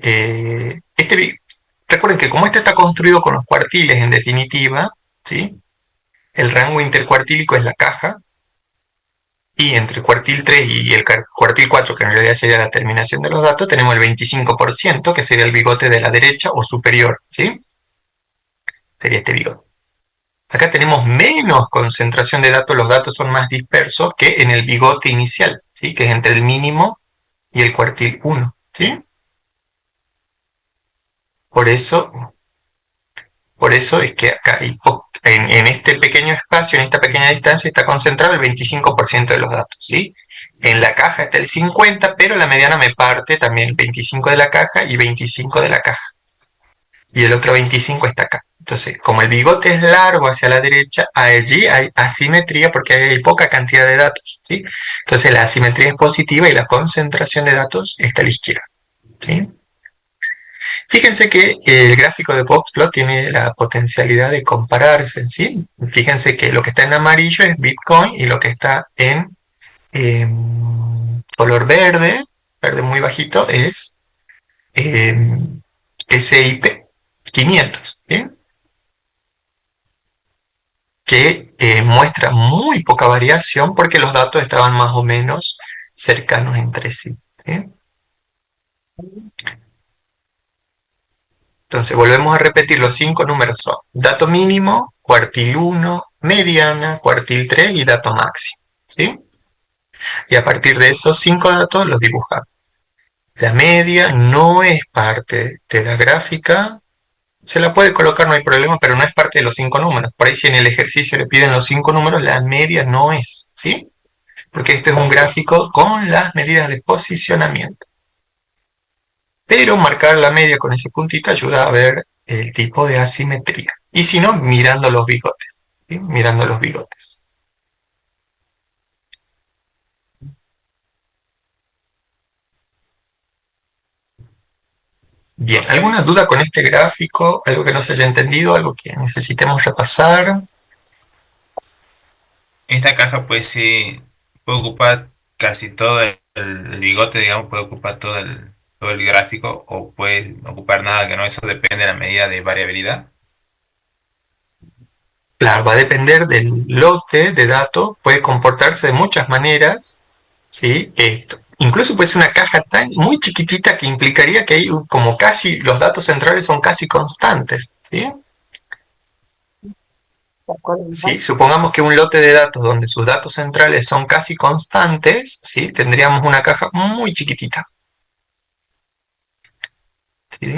Recuerden que como este está construido con los cuartiles en definitiva, ¿sí? El rango intercuartílico es la caja, y entre el cuartil 3 y el cuartil 4, que en realidad sería la terminación de los datos, tenemos el 25%, que sería el bigote de la derecha o superior, ¿sí? Sería este bigote. Acá tenemos menos concentración de datos, los datos son más dispersos que en el bigote inicial, ¿sí? Que es entre el mínimo y el cuartil 1, ¿sí? Por eso, por eso es que acá en este pequeño espacio, en esta pequeña distancia, está concentrado el 25% de los datos, ¿sí? En la caja está el 50%, pero la mediana me parte también 25 de la caja y 25 de la caja. Y el otro 25 está acá. Entonces, como el bigote es largo hacia la derecha, allí hay asimetría porque hay poca cantidad de datos, ¿sí? Entonces la asimetría es positiva y la concentración de datos está a la izquierda, ¿sí? Fíjense que el gráfico de Boxplot tiene la potencialidad de compararse, ¿sí? Fíjense que lo que está en amarillo es Bitcoin y lo que está en color verde, verde muy bajito, es eh, SIP 500, ¿sí? Que muestra muy poca variación porque los datos estaban más o menos cercanos entre sí, ¿sí? Entonces volvemos a repetir, los 5 números son dato mínimo, cuartil 1, mediana, cuartil 3 y dato máximo, ¿sí? Y a partir de esos 5 datos los dibujamos. La media no es parte de la gráfica, se la puede colocar, no hay problema, pero no es parte de los 5 números. Por ahí si en el ejercicio le piden los 5 números, la media no es, ¿sí? Porque este es un gráfico con las medidas de posicionamiento. Pero marcar la media con ese puntito ayuda a ver el tipo de asimetría. Y si no, mirando los bigotes, ¿sí? Mirando los bigotes. Bien, Profe, ¿alguna duda con este gráfico? ¿Algo que no se haya entendido? ¿Algo que necesitemos repasar? esta caja puede ocupar casi todo el bigote, digamos, puede ocupar todo el gráfico o puede ocupar nada, que no, eso depende de la medida de variabilidad. Claro, va a depender del lote de datos, puede comportarse de muchas maneras, ¿sí? Incluso puede ser una caja tan muy chiquitita que implicaría que hay como casi los datos centrales son casi constantes, ¿sí? ¿Sí? Supongamos que un lote de datos donde sus datos centrales son casi constantes, ¿sí? Tendríamos una caja muy chiquitita, ¿sí?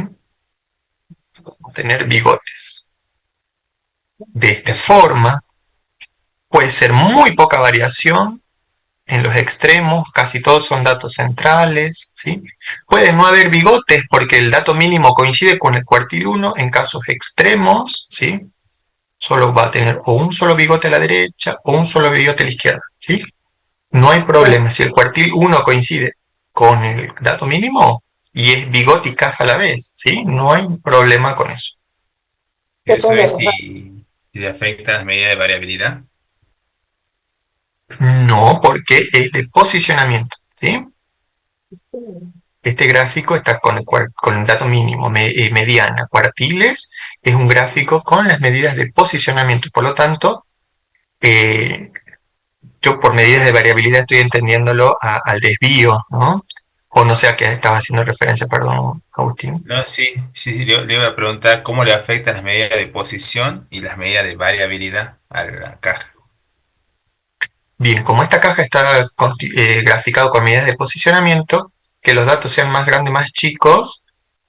Vamos a tener bigotes. De esta Eso. forma, puede ser muy poca variación en los extremos, casi todos son datos centrales, ¿sí? Puede no haber bigotes porque el dato mínimo coincide con el cuartil 1 en casos extremos, ¿sí? Solo va a tener o un solo bigote a la derecha o un solo bigote a la izquierda, ¿sí? No hay problema. Si el cuartil 1 coincide con el dato mínimo y es bigote y caja a la vez, ¿sí? No hay problema con eso. Eso depende de es los datos. si le afecta las medidas de variabilidad. No, porque es de posicionamiento, ¿sí? Este gráfico está con el dato mínimo, mediana, cuartiles, es un gráfico con las medidas de posicionamiento. Por lo tanto, eh, yo por medidas de variabilidad estoy entendiéndolo al desvío, ¿no? O no sé a qué estaba haciendo referencia, perdón, Agustín. No, sí, sí, sí, le iba a preguntar cómo le afectan las medidas de posición y las medidas de variabilidad a la caja. Bien, como esta caja está graficado con medidas de posicionamiento, que los datos sean más grandes, más chicos,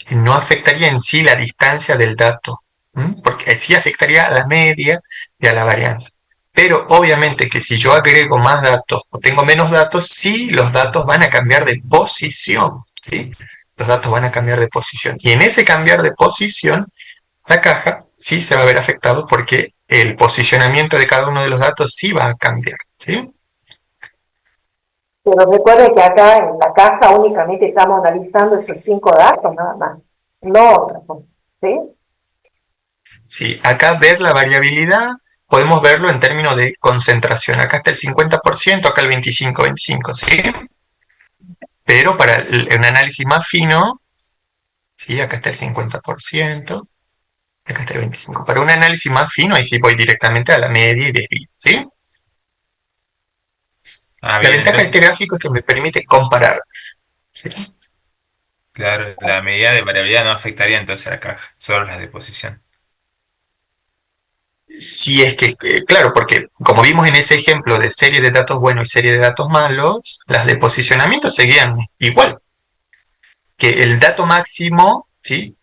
no afectaría en sí la distancia del dato, porque sí afectaría a la media y a la varianza. Pero obviamente que si yo agrego más datos o tengo menos datos, sí los datos van a cambiar de posición, ¿sí? Los datos van a cambiar de posición. Y en ese cambiar de posición, la caja sí se va a ver afectado porque el posicionamiento de cada uno de los datos sí va a cambiar, ¿sí? Pero recuerde que acá en la caja únicamente estamos analizando esos 5 datos nada más, no otra cosa, ¿sí? Sí, acá ver la variabilidad podemos verlo en términos de concentración. Acá está el 50%, acá el 25, ¿sí? Pero para un análisis más fino, ¿sí? Acá está el 50%, acá está el 25%. Para un análisis más fino, ahí sí voy directamente a la media y desvío, ¿sí? Ah, La bien, ventaja de este entonces, gráfico es que me permite comparar, ¿sí? claro, la medida de variabilidad no afectaría entonces a la caja, solo las de posición. Si es que, claro, porque como vimos en ese ejemplo de serie de datos buenos y serie de datos malos, las de posicionamiento seguían igual, que el dato máximo, ¿sí?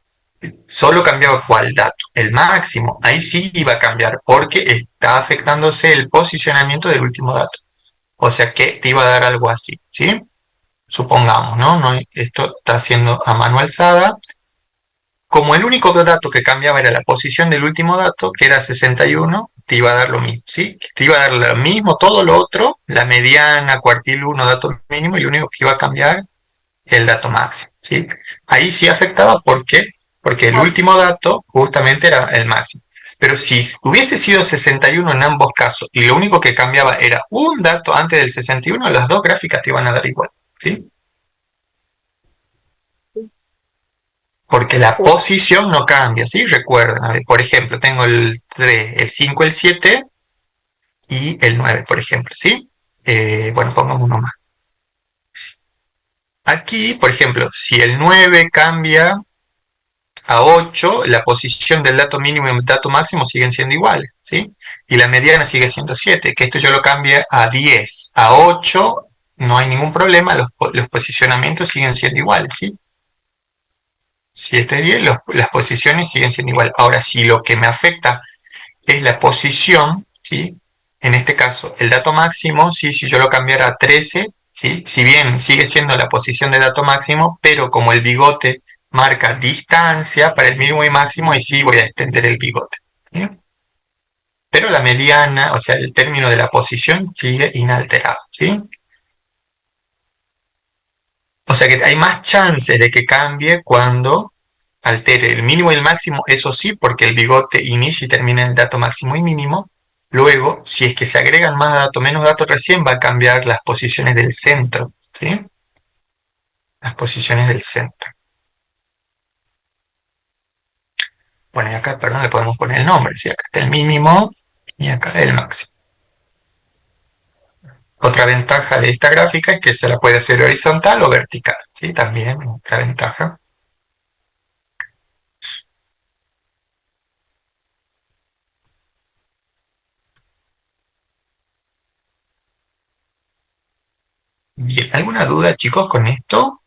Solo cambiaba cuál dato, el máximo, ahí sí iba a cambiar porque está afectándose el posicionamiento del último dato. O sea que te iba a dar algo así, ¿sí? Supongamos, ¿no? Esto está haciendo a mano alzada. Como el único dato que cambiaba era la posición del último dato, que era 61, te iba a dar lo mismo, ¿sí? Te iba a dar lo mismo todo lo otro, la mediana, cuartil 1, dato mínimo, y lo único que iba a cambiar el dato máximo, ¿sí? Ahí sí afectaba, ¿por qué? Porque el último dato justamente era el máximo. Pero si hubiese sido 61 en ambos casos y lo único que cambiaba era un dato antes del 61, las dos gráficas te iban a dar igual, ¿sí? Porque la posición no cambia, ¿sí? Recuerden, a ver, por ejemplo, tengo el 3, el 5, el 7 y el 9, por ejemplo, ¿sí? Bueno, pongamos uno más. Aquí, por ejemplo, si el 9 cambia a 8, la posición del dato mínimo y el dato máximo siguen siendo iguales, ¿sí? Y la mediana sigue siendo 7, que esto yo lo cambie a 10, a 8, no hay ningún problema, los posicionamientos siguen siendo iguales, ¿sí? Si este es 10, las posiciones siguen siendo iguales. Ahora, si lo que me afecta es la posición, ¿sí? En este caso, el dato máximo, ¿sí? Si yo lo cambiara a 13, ¿sí? Si bien sigue siendo la posición de dato máximo, pero como el bigote marca distancia para el mínimo y máximo, y sí voy a extender el bigote, ¿sí? Pero la mediana, o sea, el término de la posición sigue inalterado, ¿sí? O sea que hay más chances de que cambie cuando altere el mínimo y el máximo, eso sí, porque el bigote inicia y termina en el dato máximo y mínimo. Luego, si es que se agregan más datos, menos datos recién, va a cambiar las posiciones del centro, ¿sí? Las posiciones del centro. Bueno, y acá, perdón, le podemos poner el nombre, ¿sí? Acá está el mínimo y acá el máximo. Otra ventaja de esta gráfica es que se la puede hacer horizontal o vertical, ¿sí? También otra ventaja. Bien, ¿alguna duda, chicos, con esto?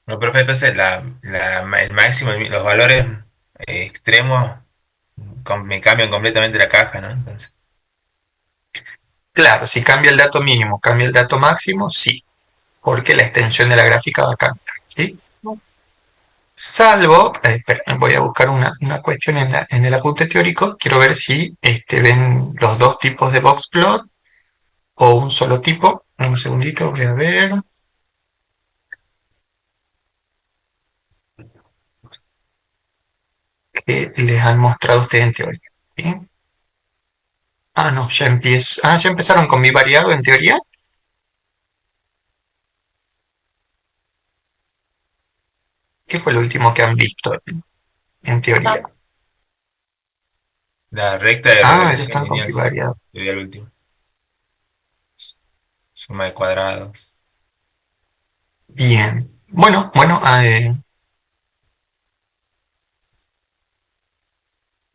Bueno, perfecto, entonces el máximo, los valores extremos me cambian completamente la caja, ¿no? Entonces, Claro, si cambia el dato mínimo, cambia el dato máximo, sí, porque la extensión de la gráfica va a cambiar, ¿sí? Salvo, voy a buscar una cuestión en el apunte teórico, quiero ver si ven los dos tipos de boxplot o un solo tipo. Un segundito, voy a ver qué les han mostrado ustedes en teoría, ¿sí? Ah, no, ya empezaron con bivariado en teoría. ¿Qué fue lo último que han visto en teoría? la recta de Ah, regresión están con lineal, sí, bivariado. sería el último. Suma de cuadrados. Bien. Bueno,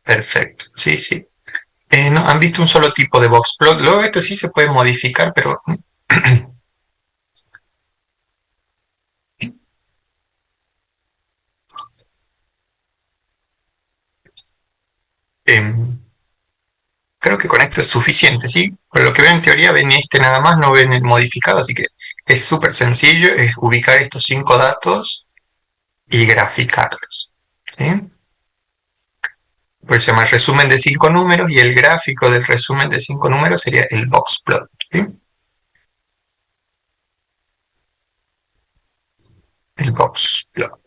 Perfecto, sí, sí. No, han visto un solo tipo de box plot. Luego esto sí se puede modificar, pero creo que con esto es suficiente, ¿sí? Por lo que ven en teoría, ven este nada más, no ven el modificado, así que es súper sencillo, es ubicar estos 5 datos y graficarlos, ¿sí? Por eso se llama resumen de 5 números y el gráfico del resumen de 5 números sería el box plot, ¿sí? El box plot.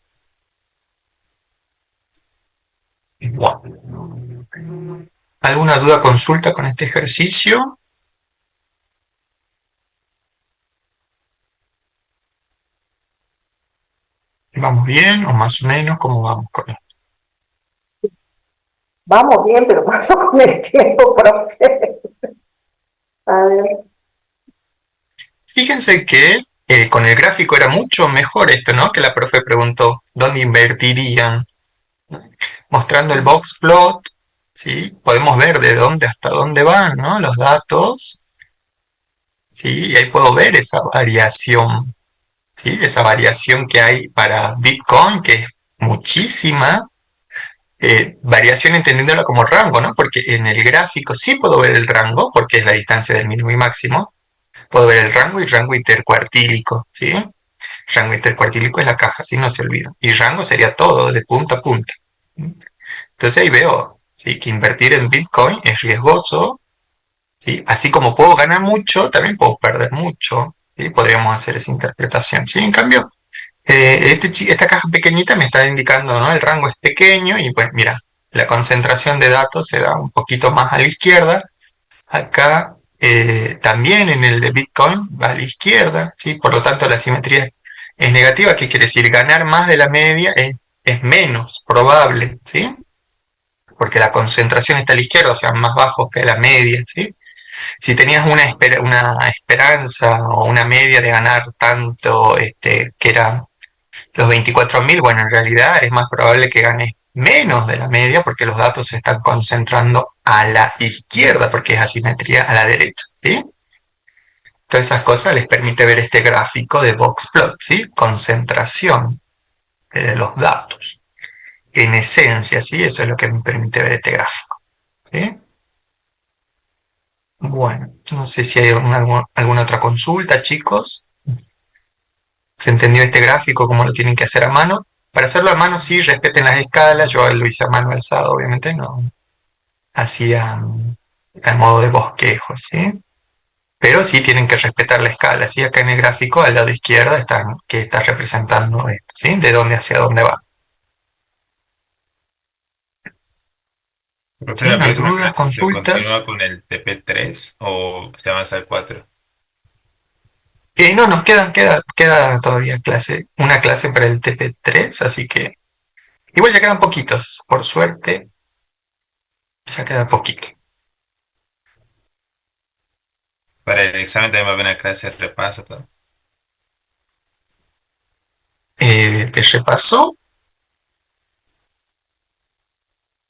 Bueno. ¿Alguna duda, consulta con este ejercicio? ¿Vamos bien o más o menos? ¿Cómo vamos con esto? Vamos bien, pero pasó con el tiempo, profe. A ver. Fíjense que con el gráfico era mucho mejor esto, ¿no? Que la profe preguntó, ¿dónde invertirían? Mostrando el box plot, ¿sí? Podemos ver de dónde hasta dónde van, ¿no? Los datos, ¿sí? Y ahí puedo ver esa variación, ¿sí? Esa variación que hay para Bitcoin, que es muchísima. Variación entendiéndola como rango, ¿no? Porque en el gráfico sí puedo ver el rango, porque es la distancia del mínimo y máximo. Puedo ver el rango y rango intercuartílico, ¿sí? Rango intercuartílico es la caja, si no se olvida. Y rango sería todo, de punta a punta. Entonces ahí veo, ¿sí? Que invertir en Bitcoin es riesgoso, ¿sí? Así como puedo ganar mucho, también puedo perder mucho, ¿sí? Podríamos hacer esa interpretación, ¿sí? En cambio, esta caja pequeñita me está indicando, ¿no? El rango es pequeño y pues mira, la concentración de datos se da un poquito más a la izquierda. Acá también en el de Bitcoin va a la izquierda, ¿sí? Por lo tanto la simetría es negativa. ¿Qué quiere decir? Ganar más de la media es menos probable, ¿sí? Porque la concentración está a la izquierda, o sea, más bajo que la media, ¿sí? Si tenías una esperanza o una media de ganar tanto, que era los 24.000, bueno, en realidad es más probable que ganes menos de la media porque los datos se están concentrando a la izquierda porque es asimetría a la derecha, ¿sí? Todas esas cosas les permite ver este gráfico de box plot, ¿sí? Concentración de los datos. En esencia, ¿sí? Eso es lo que me permite ver este gráfico, ¿sí? Bueno, no sé si hay alguna otra consulta, chicos. ¿Se entendió este gráfico, cómo lo tienen que hacer a mano? Para hacerlo a mano, sí, respeten las escalas. Yo lo hice a mano alzado, obviamente, no hacía a modo de bosquejo, ¿sí? Pero sí tienen que respetar la escala, ¿sí? Acá en el gráfico, al lado izquierdo, que está representando esto, ¿sí? De dónde hacia dónde va. ¿Sí? Profesor, ¿No la hay próxima dudas, clase se consultas? continúa con el TP3 o se avanza al 4. No, nos queda todavía una clase para el TP3, así que igual ya quedan poquitos, por suerte, ya queda poquito. Para el examen también va a haber una clase de repaso, todo. ¿Te repasó?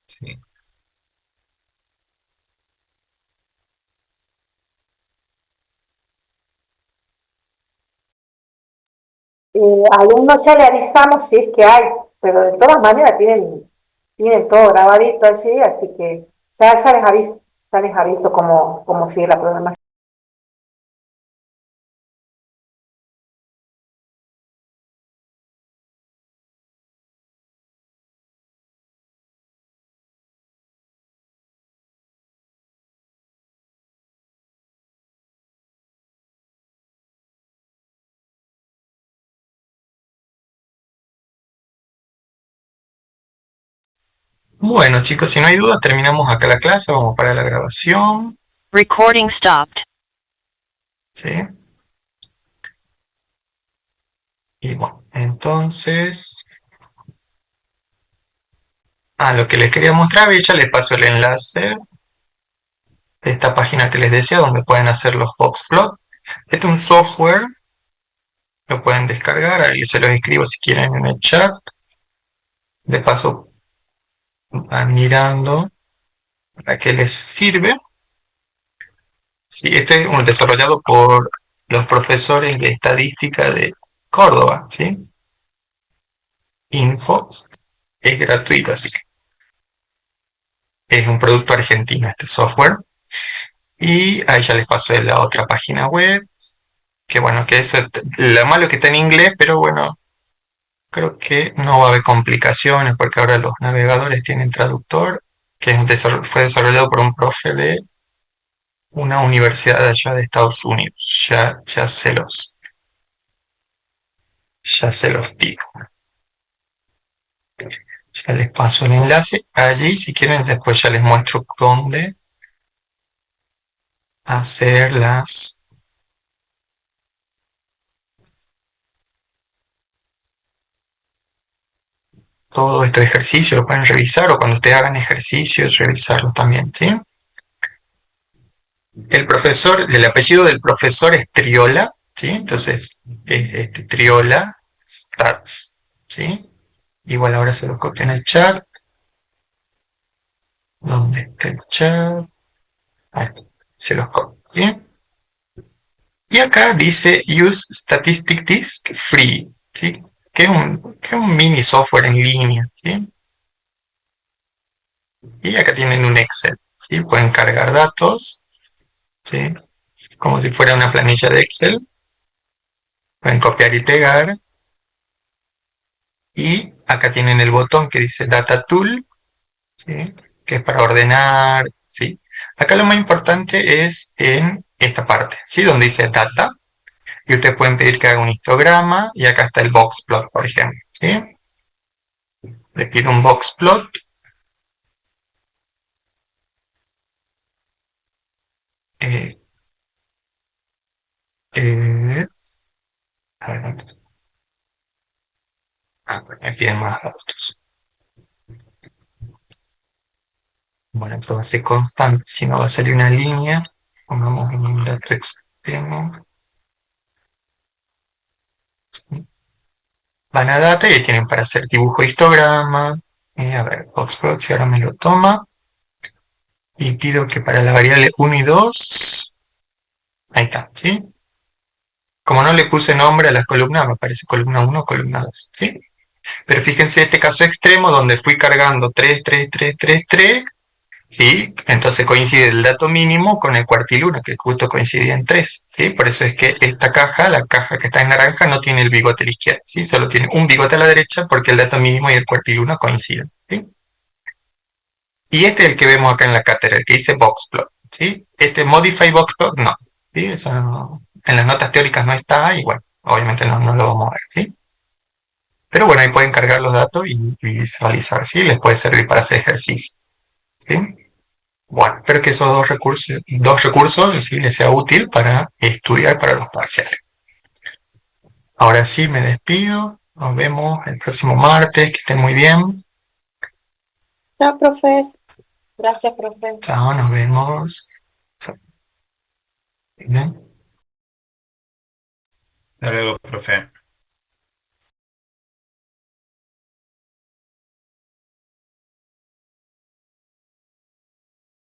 Sí. Alumnos ya le avisamos si es que hay, pero de todas maneras tienen todo grabadito allí, así que ya les aviso cómo sigue la programación. Bueno, chicos, si no hay dudas, terminamos acá la clase, vamos para la grabación. Recording stopped. ¿Sí? Y bueno, entonces, lo que les quería mostrar, ya les paso el enlace de esta página que les decía, donde pueden hacer los boxplot. Este es un software, lo pueden descargar, ahí se los escribo si quieren en el chat. De paso, van mirando. para qué les sirve. Sí, este es un desarrollado por los profesores de estadística de Córdoba, ¿sí? Info es gratuito, así que es un producto argentino este software. Y ahí ya les pasó en la otra página web, que bueno, que eso, lo malo es que está en inglés, pero bueno, creo que no va a haber complicaciones porque ahora los navegadores tienen traductor, que fue desarrollado por un profe de una universidad de allá de Estados Unidos. Ya se los digo. Ya les paso el enlace. Allí, si quieren, después ya les muestro dónde hacer todo estos ejercicios, lo pueden revisar, o cuando ustedes hagan ejercicios, revisarlos también, ¿sí? El apellido del profesor es Triola, ¿sí? Entonces, Triola Stats, ¿sí? Igual ahora se lo copio en el chat. ¿Dónde está el chat? Ahí, se los copio, ¿sí? Y acá dice Use Statistic Disk Free, ¿sí? Que es un mini software en línea, ¿sí? Y acá tienen un Excel, ¿sí? Pueden cargar datos, ¿sí? Como si fuera una planilla de Excel. Pueden copiar y pegar. Y acá tienen el botón que dice Data Tool, ¿sí? Que es para ordenar, ¿sí? Acá lo más importante es en esta parte, ¿sí? Donde dice Data. Y ustedes pueden pedir que haga un histograma. Y acá está el box plot, por ejemplo, ¿sí? Le pido un box plot. Eh, eh, a ver, me piden más datos. Bueno, entonces constante, si no va a salir una línea, pongamos un dato extremo. Van a data y ahí tienen para hacer dibujo histograma. A ver, boxplot, si ahora me lo toma. Y pido que para la variable 1 y 2, ahí está, ¿sí? Como no le puse nombre a las columnas, me aparece columna 1 o columna 2, ¿sí? Pero fíjense este caso extremo donde fui cargando 3, 3, 3, 3, 3, ¿sí? Entonces coincide el dato mínimo con el cuartil 1, que justo coincidía en 3, ¿sí? Por eso es que esta caja, la caja que está en naranja, no tiene el bigote a la izquierda, ¿sí? Solo tiene un bigote a la derecha porque el dato mínimo y el cuartil 1 coinciden, ¿sí? Y este es el que vemos acá en la cátedra, el que dice boxplot, ¿sí? Este modify boxplot no, ¿sí? Eso en las notas teóricas no está y bueno, obviamente no lo vamos a ver, ¿sí? Pero bueno, ahí pueden cargar los datos y visualizar, ¿sí? Les puede servir para hacer ejercicios, ¿sí? Bueno, espero que esos dos recursos sí les sea útil para estudiar para los parciales. Ahora sí, me despido. Nos vemos el próximo martes. Que estén muy bien. Chao, profe. Gracias, profe. Chao, nos vemos. Bien. Hasta luego, profe.